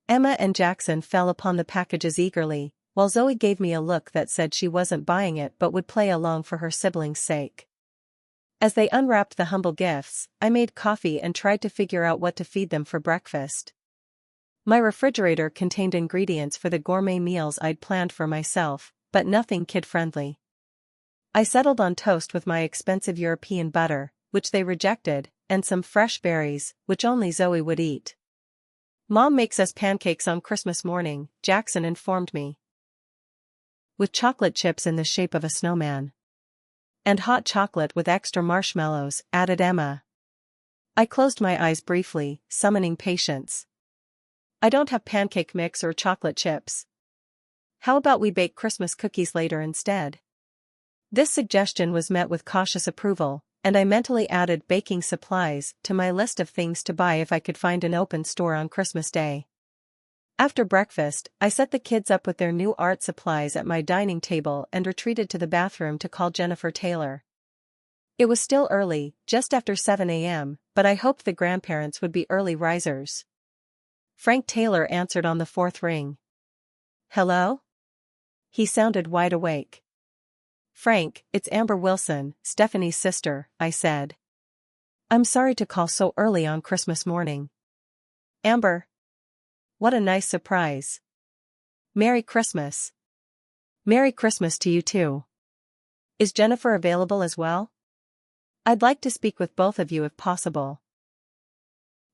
Emma and Jackson fell upon the packages eagerly, while Zoe gave me a look that said she wasn't buying it but would play along for her siblings' sake. As they unwrapped the humble gifts, I made coffee and tried to figure out what to feed them for breakfast. My refrigerator contained ingredients for the gourmet meals I'd planned for myself, but nothing kid-friendly. I settled on toast with my expensive European butter, which they rejected, and some fresh berries, which only Zoe would eat. Mom makes us pancakes on Christmas morning, Jackson informed me. With chocolate chips in the shape of a snowman. And hot chocolate with extra marshmallows, added Emma. I closed my eyes briefly, summoning patience. I don't have pancake mix or chocolate chips. How about we bake Christmas cookies later instead? This suggestion was met with cautious approval, and I mentally added baking supplies to my list of things to buy if I could find an open store on Christmas Day. After breakfast, I set the kids up with their new art supplies at my dining table and retreated to the bathroom to call Jennifer Taylor. It was still early, just after 7 a.m., but I hoped the grandparents would be early risers. Frank Taylor answered on the fourth ring. Hello? He sounded wide awake. Frank, it's Amber Wilson, Stephanie's sister, I said. I'm sorry to call so early on Christmas morning. Amber? What a nice surprise. Merry Christmas. Merry Christmas to you too. Is Jennifer available as well? I'd like to speak with both of you if possible.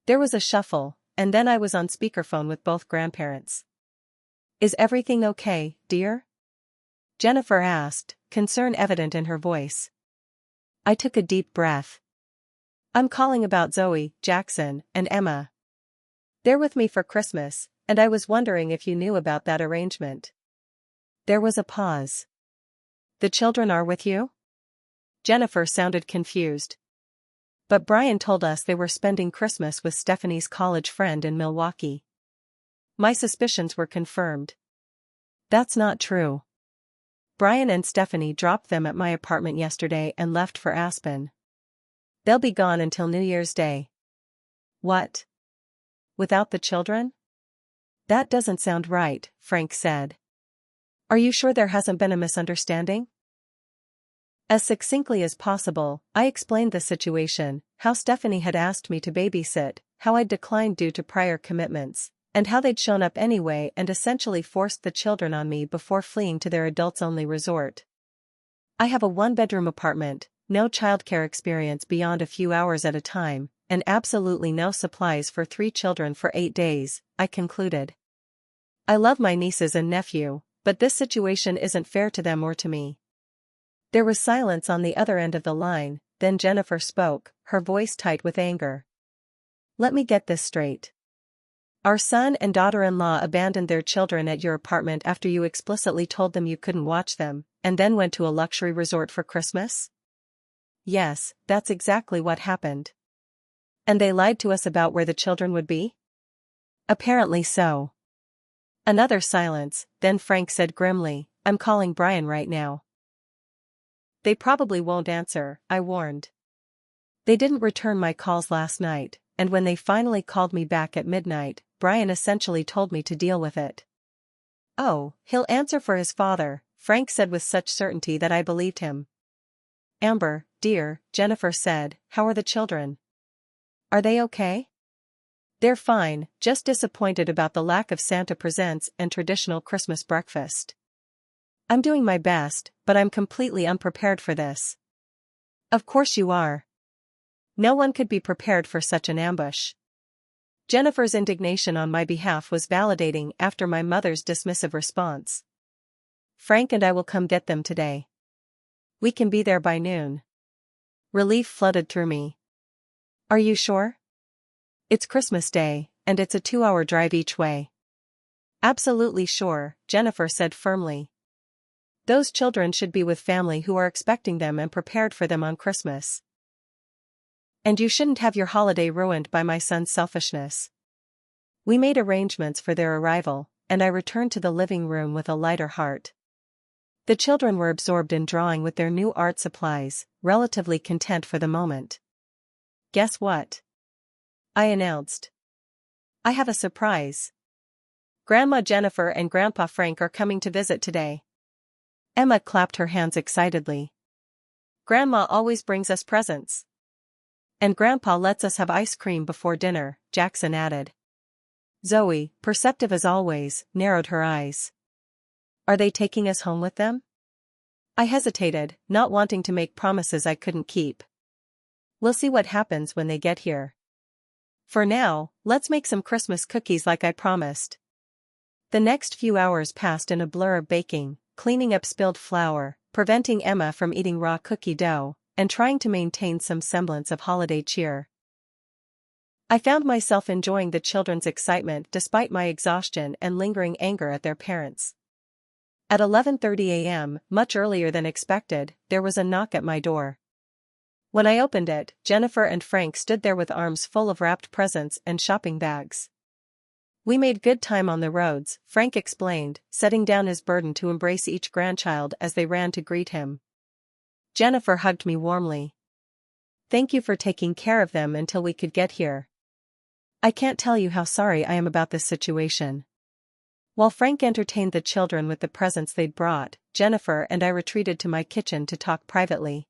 There was a shuffle, and then I was on speakerphone with both grandparents. Is everything okay, dear? Jennifer asked, concern evident in her voice. I took a deep breath. I'm calling about Zoe, Jackson, and Emma. They're with me for Christmas, and I was wondering if you knew about that arrangement. There was a pause. The children are with you? Jennifer sounded confused. But Brian told us they were spending Christmas with Stephanie's college friend in Milwaukee. My suspicions were confirmed. That's not true. Brian and Stephanie dropped them at my apartment yesterday and left for Aspen. They'll be gone until New Year's Day. What? Without the children? That doesn't sound right, Frank said. Are you sure there hasn't been a misunderstanding? As succinctly as possible, I explained the situation, how Stephanie had asked me to babysit, how I'd declined due to prior commitments, and how they'd shown up anyway and essentially forced the children on me before fleeing to their adults-only resort. I have a one-bedroom apartment, no childcare experience beyond a few hours at a time, and absolutely no supplies for 3 children for 8 days, I concluded. I love my nieces and nephew, but this situation isn't fair to them or to me. There was silence on the other end of the line, then Jennifer spoke, her voice tight with anger. Let me get this straight. Our son and daughter-in-law abandoned their children at your apartment after you explicitly told them you couldn't watch them, and then went to a luxury resort for Christmas? Yes, that's exactly what happened. And they lied to us about where the children would be? Apparently so. Another silence, then Frank said grimly, I'm calling Brian right now. They probably won't answer, I warned. They didn't return my calls last night, and when they finally called me back at midnight, Brian essentially told me to deal with it. Oh, he'll answer for his father, Frank said with such certainty that I believed him. Amber, dear, Jennifer said, how are the children? Are they okay? They're fine, just disappointed about the lack of Santa presents and traditional Christmas breakfast. I'm doing my best, but I'm completely unprepared for this. Of course you are. No one could be prepared for such an ambush. Jennifer's indignation on my behalf was validating after my mother's dismissive response. Frank and I will come get them today. We can be there by noon. Relief flooded through me. Are you sure? It's Christmas Day, and it's a 2-hour drive each way. Absolutely sure, Jennifer said firmly. Those children should be with family who are expecting them and prepared for them on Christmas. And you shouldn't have your holiday ruined by my son's selfishness. We made arrangements for their arrival, and I returned to the living room with a lighter heart. The children were absorbed in drawing with their new art supplies, relatively content for the moment. Guess what? I announced. I have a surprise. Grandma Jennifer and Grandpa Frank are coming to visit today. Emma clapped her hands excitedly. Grandma always brings us presents. And Grandpa lets us have ice cream before dinner, Jackson added. Zoe, perceptive as always, narrowed her eyes. Are they taking us home with them? I hesitated, not wanting to make promises I couldn't keep. We'll see what happens when they get here. For now, let's make some Christmas cookies like I promised. The next few hours passed in a blur of baking, cleaning up spilled flour, preventing Emma from eating raw cookie dough, and trying to maintain some semblance of holiday cheer. I found myself enjoying the children's excitement despite my exhaustion and lingering anger at their parents. At 11:30 a.m., much earlier than expected, there was a knock at my door. When I opened it, Jennifer and Frank stood there with arms full of wrapped presents and shopping bags. We made good time on the roads, Frank explained, setting down his burden to embrace each grandchild as they ran to greet him. Jennifer hugged me warmly. Thank you for taking care of them until we could get here. I can't tell you how sorry I am about this situation. While Frank entertained the children with the presents they'd brought, Jennifer and I retreated to my kitchen to talk privately.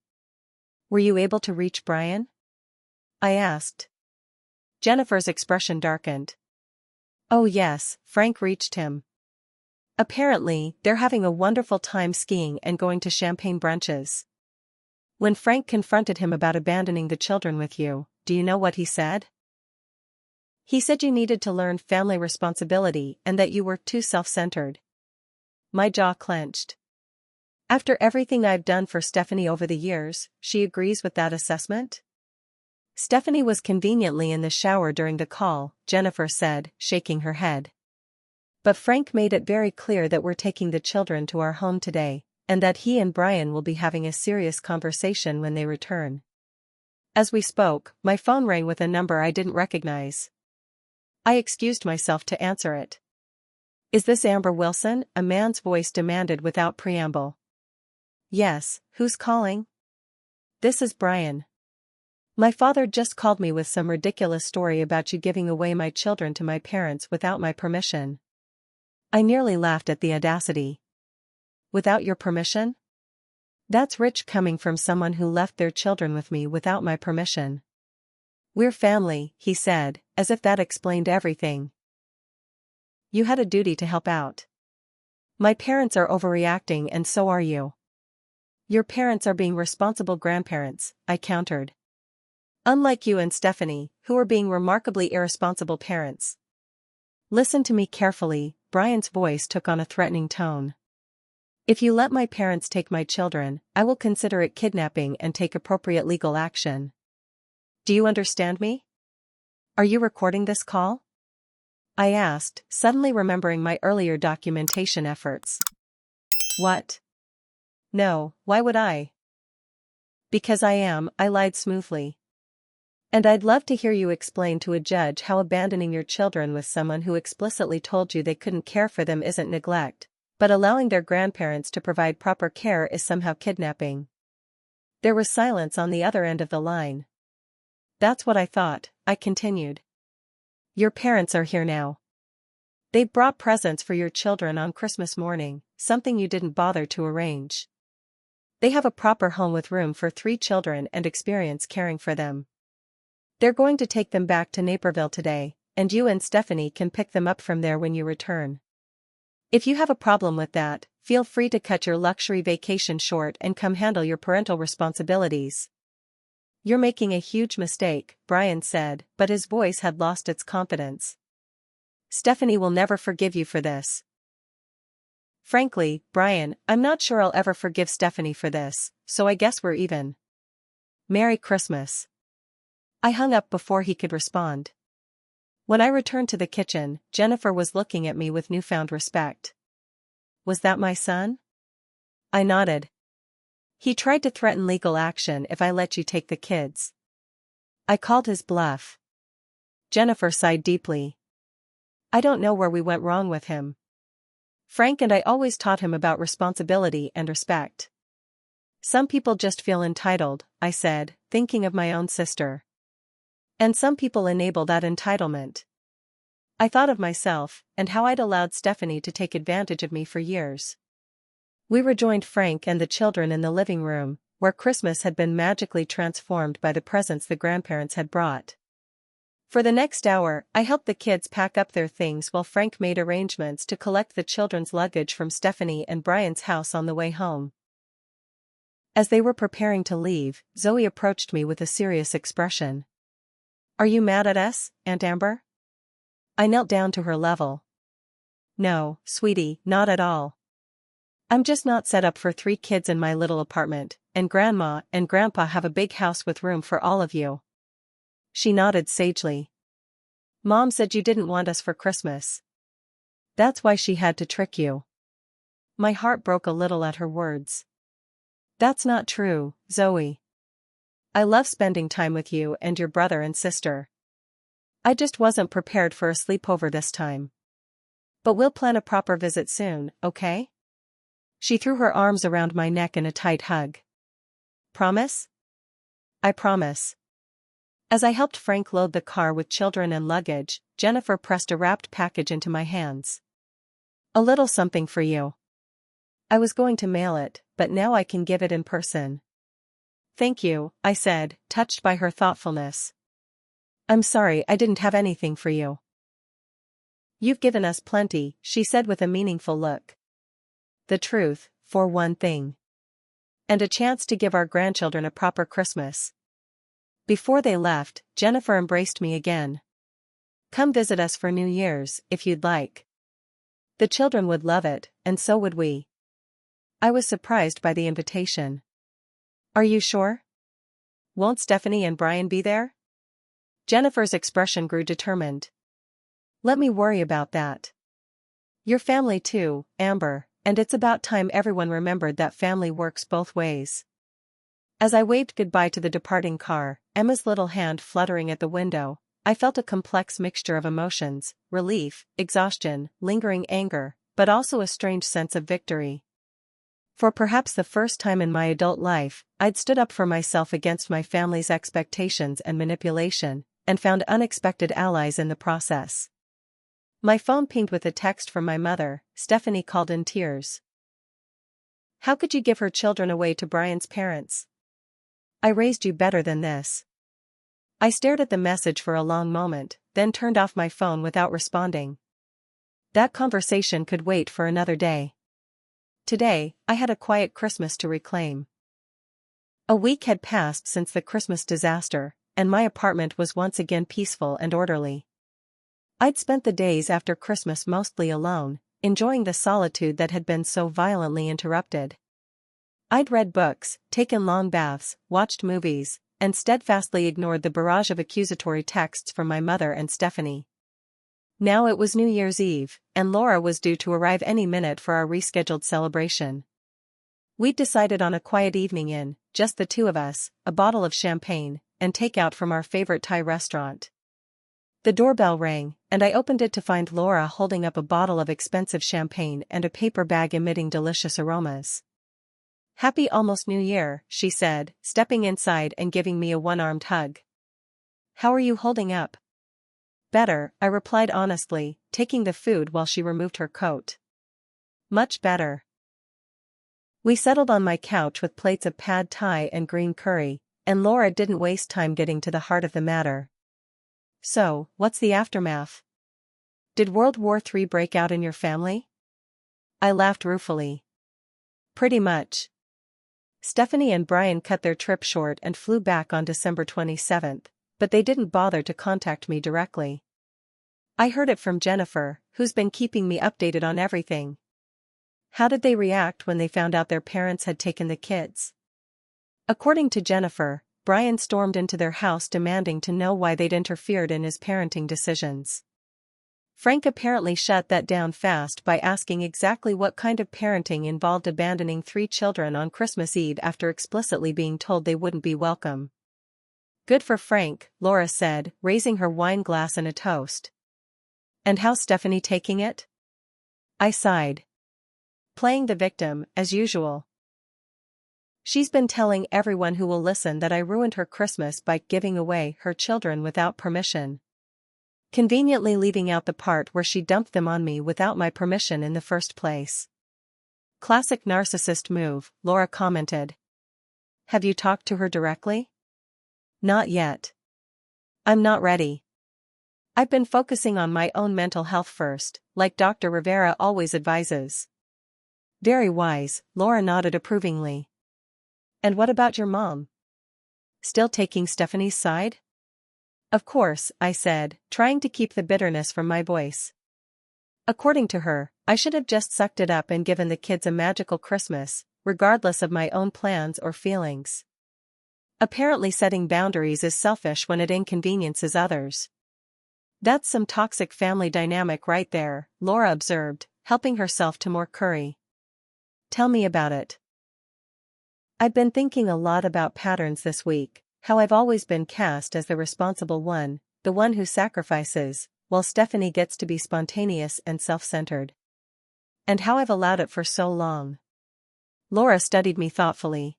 Were you able to reach Brian? I asked. Jennifer's expression darkened. Oh yes, Frank reached him. Apparently, they're having a wonderful time skiing and going to champagne brunches. When Frank confronted him about abandoning the children with you, do you know what he said? He said you needed to learn family responsibility and that you were too self-centered. My jaw clenched. After everything I've done for Stephanie over the years, she agrees with that assessment? Stephanie was conveniently in the shower during the call, Jennifer said, shaking her head. But Frank made it very clear that we're taking the children to our home today, and that he and Brian will be having a serious conversation when they return. As we spoke, my phone rang with a number I didn't recognize. I excused myself to answer it. Is this Amber Wilson? A man's voice demanded without preamble. Yes, who's calling? This is Brian. My father just called me with some ridiculous story about you giving away my children to my parents without my permission. I nearly laughed at the audacity. Without your permission? That's rich coming from someone who left their children with me without my permission. We're family, he said, as if that explained everything. You had a duty to help out. My parents are overreacting and so are you. Your parents are being responsible grandparents, I countered. Unlike you and Stephanie, who are being remarkably irresponsible parents. Listen to me carefully, Brian's voice took on a threatening tone. If you let my parents take my children, I will consider it kidnapping and take appropriate legal action. Do you understand me? Are you recording this call? I asked, suddenly remembering my earlier documentation efforts. What? No, why would I? Because I am, I lied smoothly. And I'd love to hear you explain to a judge how abandoning your children with someone who explicitly told you they couldn't care for them isn't neglect, but allowing their grandparents to provide proper care is somehow kidnapping. There was silence on the other end of the line. That's what I thought, I continued. Your parents are here now. They brought presents for your children on Christmas morning, something you didn't bother to arrange. They have a proper home with room for 3 children and experience caring for them. They're going to take them back to Naperville today, and you and Stephanie can pick them up from there when you return. If you have a problem with that, feel free to cut your luxury vacation short and come handle your parental responsibilities. You're making a huge mistake, Brian said, but his voice had lost its confidence. Stephanie will never forgive you for this. Frankly, Brian, I'm not sure I'll ever forgive Stephanie for this, so I guess we're even. Merry Christmas. I hung up before he could respond. When I returned to the kitchen, Jennifer was looking at me with newfound respect. Was that my son? I nodded. He tried to threaten legal action if I let you take the kids. I called his bluff. Jennifer sighed deeply. I don't know where we went wrong with him. Frank and I always taught him about responsibility and respect. Some people just feel entitled, I said, thinking of my own sister. And some people enable that entitlement. I thought of myself, and how I'd allowed Stephanie to take advantage of me for years. We rejoined Frank and the children in the living room, where Christmas had been magically transformed by the presents the grandparents had brought. For the next hour, I helped the kids pack up their things while Frank made arrangements to collect the children's luggage from Stephanie and Brian's house on the way home. As they were preparing to leave, Zoe approached me with a serious expression. Are you mad at us, Aunt Amber? I knelt down to her level. No, sweetie, not at all. I'm just not set up for 3 kids in my little apartment, and Grandma and Grandpa have a big house with room for all of you. She nodded sagely. Mom said you didn't want us for Christmas. That's why she had to trick you. My heart broke a little at her words. That's not true, Zoe. I love spending time with you and your brother and sister. I just wasn't prepared for a sleepover this time. But we'll plan a proper visit soon, okay? She threw her arms around my neck in a tight hug. Promise? I promise. As I helped Frank load the car with children and luggage, Jennifer pressed a wrapped package into my hands. A little something for you. I was going to mail it, but now I can give it in person. Thank you, I said, touched by her thoughtfulness. I'm sorry I didn't have anything for you. You've given us plenty, she said with a meaningful look. The truth, for one thing. And a chance to give our grandchildren a proper Christmas. Before they left, Jennifer embraced me again. Come visit us for New Year's, if you'd like. The children would love it, and so would we. I was surprised by the invitation. Are you sure? Won't Stephanie and Brian be there? Jennifer's expression grew determined. Let me worry about that. Your family too, Amber, and it's about time everyone remembered that family works both ways. As I waved goodbye to the departing car, Emma's little hand fluttering at the window, I felt a complex mixture of emotions, relief, exhaustion, lingering anger, but also a strange sense of victory. For perhaps the first time in my adult life, I'd stood up for myself against my family's expectations and manipulation, and found unexpected allies in the process. My phone pinged with a text from my mother. Stephanie called in tears. How could you give her children away to Brian's parents? I raised you better than this. I stared at the message for a long moment, then turned off my phone without responding. That conversation could wait for another day. Today, I had a quiet Christmas to reclaim. A week had passed since the Christmas disaster, and my apartment was once again peaceful and orderly. I'd spent the days after Christmas mostly alone, enjoying the solitude that had been so violently interrupted. I'd read books, taken long baths, watched movies, and steadfastly ignored the barrage of accusatory texts from my mother and Stephanie. Now it was New Year's Eve, and Laura was due to arrive any minute for our rescheduled celebration. We'd decided on a quiet evening in, just the two of us, a bottle of champagne, and takeout from our favorite Thai restaurant. The doorbell rang, and I opened it to find Laura holding up a bottle of expensive champagne and a paper bag emitting delicious aromas. "Happy almost New Year," she said, stepping inside and giving me a one-armed hug. "How are you holding up?" "Better," I replied honestly, taking the food while she removed her coat. "Much better." We settled on my couch with plates of pad thai and green curry, and Laura didn't waste time getting to the heart of the matter. "So, what's the aftermath? Did World War III break out in your family?" I laughed ruefully. "Pretty much. Stephanie and Brian cut their trip short and flew back on December 27th, but they didn't bother to contact me directly. I heard it from Jennifer, who's been keeping me updated on everything." "How did they react when they found out their parents had taken the kids?" According to Jennifer, Brian stormed into their house demanding to know why they'd interfered in his parenting decisions. Frank apparently shut that down fast by asking exactly what kind of parenting involved abandoning 3 children on Christmas Eve after explicitly being told they wouldn't be welcome. "Good for Frank," Laura said, raising her wine glass in a toast. "And how's Stephanie taking it?" I sighed. "Playing the victim, as usual. She's been telling everyone who will listen that I ruined her Christmas by giving away her children without permission. Conveniently leaving out the part where she dumped them on me without my permission in the first place." "Classic narcissist move," Laura commented. "Have you talked to her directly?" "Not yet. I'm not ready. I've been focusing on my own mental health first, like Dr. Rivera always advises." "Very wise," Laura nodded approvingly. "And what about your mom? Still taking Stephanie's side?" "Of course," I said, trying to keep the bitterness from my voice. According to her, I should have just sucked it up and given the kids a magical Christmas, regardless of my own plans or feelings. Apparently setting boundaries is selfish when it inconveniences others. "That's some toxic family dynamic right there," Laura observed, helping herself to more curry. "Tell me about it." "I've been thinking a lot about patterns this week, how I've always been cast as the responsible one, the one who sacrifices, while Stephanie gets to be spontaneous and self-centered. And how I've allowed it for so long." Laura studied me thoughtfully.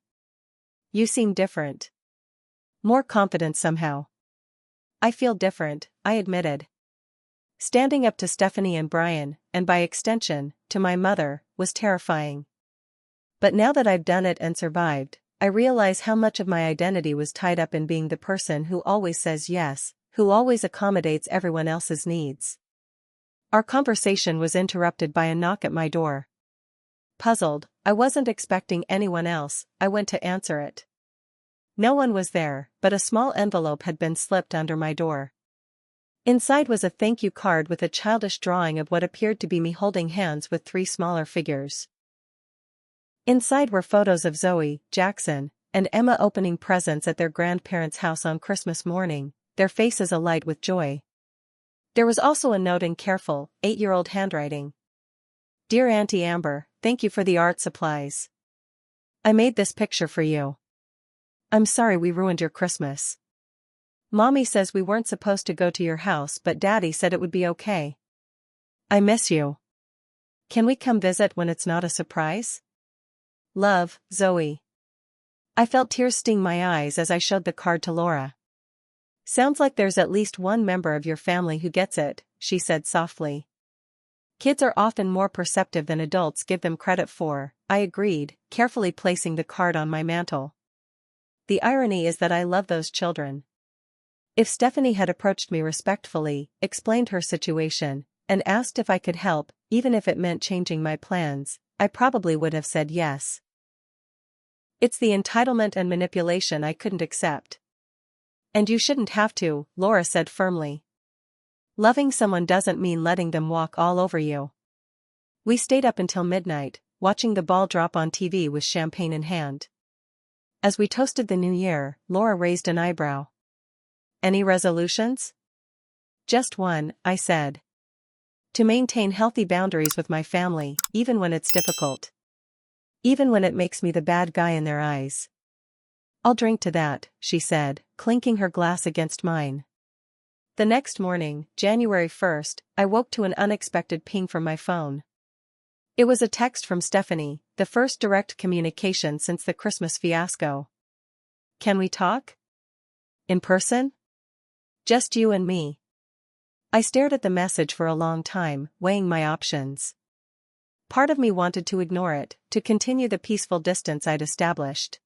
"You seem different. More confident somehow." "I feel different," I admitted. Standing up to Stephanie and Brian, and by extension, to my mother, was terrifying. But now that I've done it and survived, I realize how much of my identity was tied up in being the person who always says yes, who always accommodates everyone else's needs. Our conversation was interrupted by a knock at my door. Puzzled, I wasn't expecting anyone else, I went to answer it. No one was there, but a small envelope had been slipped under my door. Inside was a thank you card with a childish drawing of what appeared to be me holding hands with 3 smaller figures. Inside were photos of Zoe, Jackson, and Emma opening presents at their grandparents' house on Christmas morning, their faces alight with joy. There was also a note in careful, 8-year-old handwriting. "Dear Auntie Amber, thank you for the art supplies. I made this picture for you. I'm sorry we ruined your Christmas. Mommy says we weren't supposed to go to your house, but Daddy said it would be okay. I miss you. Can we come visit when it's not a surprise? Love, Zoe." I felt tears sting my eyes as I showed the card to Laura. "Sounds like there's at least one member of your family who gets it," she said softly. "Kids are often more perceptive than adults give them credit for," I agreed, carefully placing the card on my mantle. The irony is that I love those children. If Stephanie had approached me respectfully, explained her situation, and asked if I could help, even if it meant changing my plans, I probably would have said yes. It's the entitlement and manipulation I couldn't accept. "And you shouldn't have to," Laura said firmly. "Loving someone doesn't mean letting them walk all over you." We stayed up until midnight, watching the ball drop on TV with champagne in hand. As we toasted the new year, Laura raised an eyebrow. Any resolutions? Just one, I said. To maintain healthy boundaries with my family, even when it's difficult. Even when it makes me the bad guy in their eyes. I'll drink to that, she said, clinking her glass against mine. The next morning, January 1st, I woke to an unexpected ping from my phone. It was a text from Stephanie, the first direct communication since the Christmas fiasco. Can we talk? In person? Just you and me. I stared at the message for a long time, weighing my options. Part of me wanted to ignore it, to continue the peaceful distance I'd established.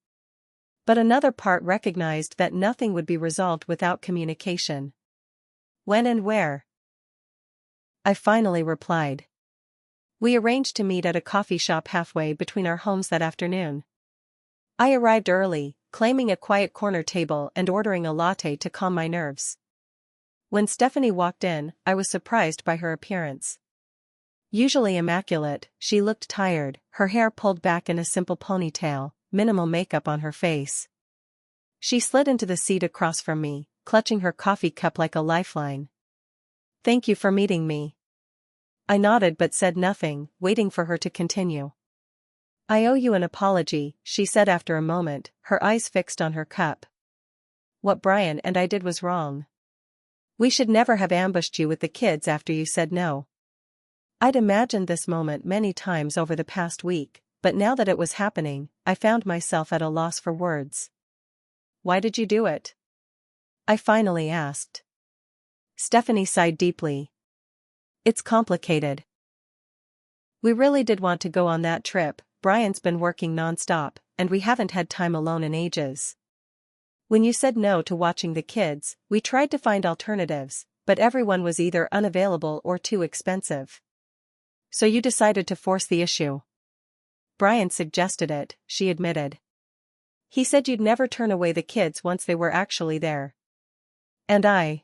But another part recognized that nothing would be resolved without communication. When and where? I finally replied. We arranged to meet at a coffee shop halfway between our homes that afternoon. I arrived early, claiming a quiet corner table and ordering a latte to calm my nerves. When Stephanie walked in, I was surprised by her appearance. Usually immaculate, she looked tired, her hair pulled back in a simple ponytail, minimal makeup on her face. She slid into the seat across from me, clutching her coffee cup like a lifeline. Thank you for meeting me. I nodded but said nothing, waiting for her to continue. I owe you an apology, she said after a moment, her eyes fixed on her cup. What Brian and I did was wrong. We should never have ambushed you with the kids after you said no. I'd imagined this moment many times over the past week, but now that it was happening, I found myself at a loss for words. Why did you do it? I finally asked. Stephanie sighed deeply. It's complicated. We really did want to go on that trip. Brian's been working non-stop, and we haven't had time alone in ages. When you said no to watching the kids, we tried to find alternatives, but everyone was either unavailable or too expensive. So you decided to force the issue. Brian suggested it, she admitted. He said you'd never turn away the kids once they were actually there. And I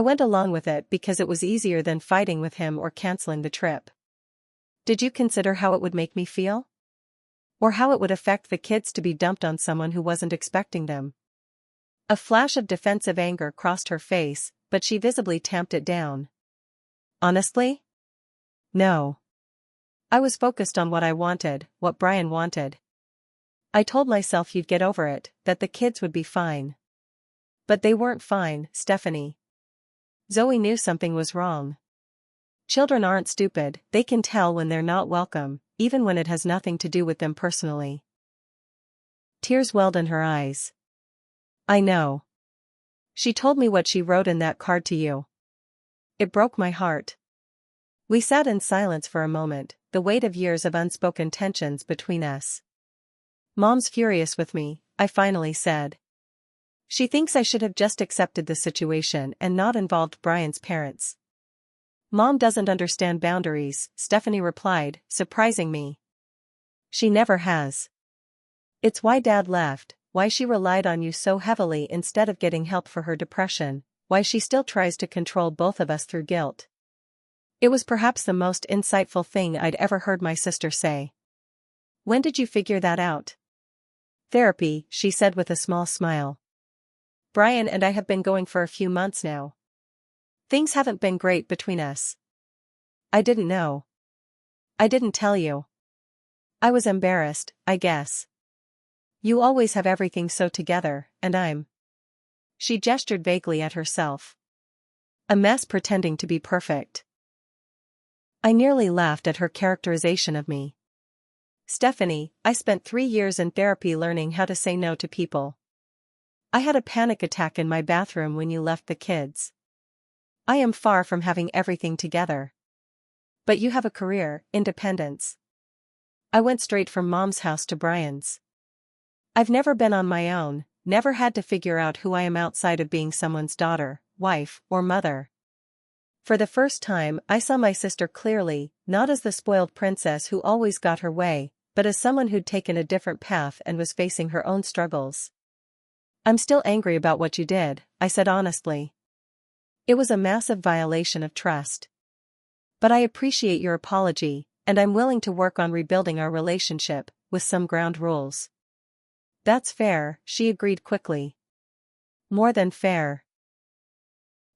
went along with it because it was easier than fighting with him or canceling the trip. Did you consider how it would make me feel? Or how it would affect the kids to be dumped on someone who wasn't expecting them? A flash of defensive anger crossed her face, but she visibly tamped it down. Honestly? No. I was focused on what I wanted, what Brian wanted. I told myself you'd get over it, that the kids would be fine. But they weren't fine, Stephanie. Zoe knew something was wrong. Children aren't stupid, they can tell when they're not welcome, even when it has nothing to do with them personally. Tears welled in her eyes. I know. She told me what she wrote in that card to you. It broke my heart. We sat in silence for a moment, the weight of years of unspoken tensions between us. Mom's furious with me, I finally said. She thinks I should have just accepted the situation and not involved Brian's parents. Mom doesn't understand boundaries, Stephanie replied, surprising me. She never has. It's why Dad left, why she relied on you so heavily instead of getting help for her depression, why she still tries to control both of us through guilt. It was perhaps the most insightful thing I'd ever heard my sister say. When did you figure that out? Therapy, she said with a small smile. Brian and I have been going for a few months now. Things haven't been great between us. I didn't know. I didn't tell you. I was embarrassed, I guess. You always have everything so together, and I'm. She gestured vaguely at herself. A mess pretending to be perfect. I nearly laughed at her characterization of me. Stephanie, I spent 3 years in therapy learning how to say no to people. I had a panic attack in my bathroom when you left the kids. I am far from having everything together. But you have a career, independence. I went straight from Mom's house to Brian's. I've never been on my own, never had to figure out who I am outside of being someone's daughter, wife, or mother. For the first time, I saw my sister clearly, not as the spoiled princess who always got her way, but as someone who'd taken a different path and was facing her own struggles. I'm still angry about what you did, I said honestly. It was a massive violation of trust. But I appreciate your apology, and I'm willing to work on rebuilding our relationship, with some ground rules. That's fair, she agreed quickly. More than fair.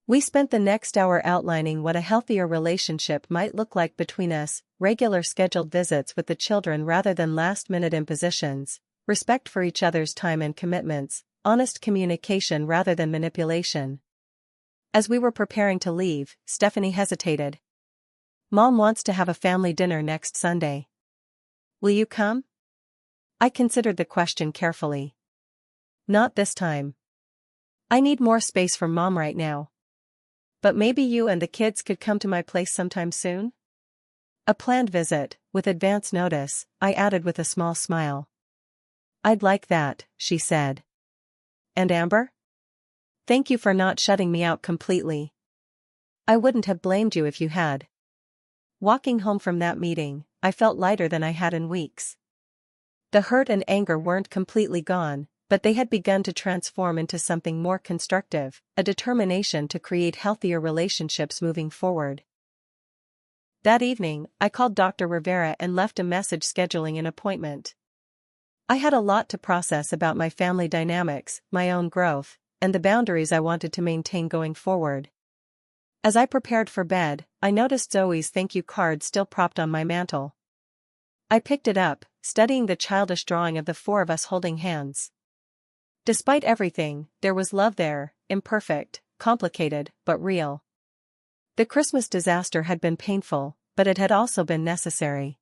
We spent the next hour outlining what a healthier relationship might look like between us: regular scheduled visits with the children rather than last-minute impositions, respect for each other's time and commitments, honest communication rather than manipulation. As we were preparing to leave, Stephanie hesitated. Mom wants to have a family dinner next Sunday. Will you come? I considered the question carefully. Not this time. I need more space from Mom right now. But maybe you and the kids could come to my place sometime soon? A planned visit, with advance notice, I added with a small smile. I'd like that, she said. And Amber? Thank you for not shutting me out completely. I wouldn't have blamed you if you had. Walking home from that meeting, I felt lighter than I had in weeks. The hurt and anger weren't completely gone, but they had begun to transform into something more constructive, a determination to create healthier relationships moving forward. That evening, I called Dr. Rivera and left a message scheduling an appointment. I had a lot to process about my family dynamics, my own growth, and the boundaries I wanted to maintain going forward. As I prepared for bed, I noticed Zoe's thank you card still propped on my mantel. I picked it up, studying the childish drawing of the four of us holding hands. Despite everything, there was love there, imperfect, complicated, but real. The Christmas disaster had been painful, but it had also been necessary.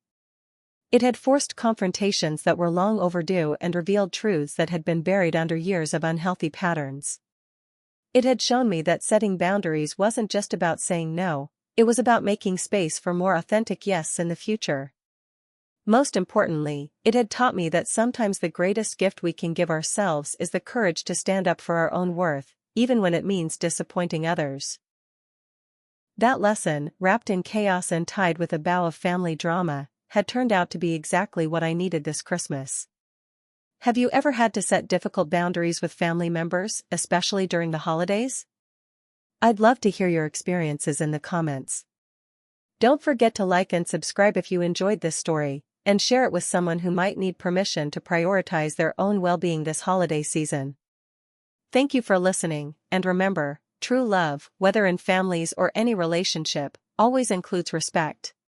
It had forced confrontations that were long overdue and revealed truths that had been buried under years of unhealthy patterns. It had shown me that setting boundaries wasn't just about saying no, it was about making space for more authentic yes in the future. Most importantly, it had taught me that sometimes the greatest gift we can give ourselves is the courage to stand up for our own worth, even when it means disappointing others. That lesson, wrapped in chaos and tied with a bow of family drama, had turned out to be exactly what I needed this Christmas. Have you ever had to set difficult boundaries with family members, especially during the holidays? I'd love to hear your experiences in the comments. Don't forget to like and subscribe if you enjoyed this story, and share it with someone who might need permission to prioritize their own well-being this holiday season. Thank you for listening, and remember, true love, whether in families or any relationship, always includes respect.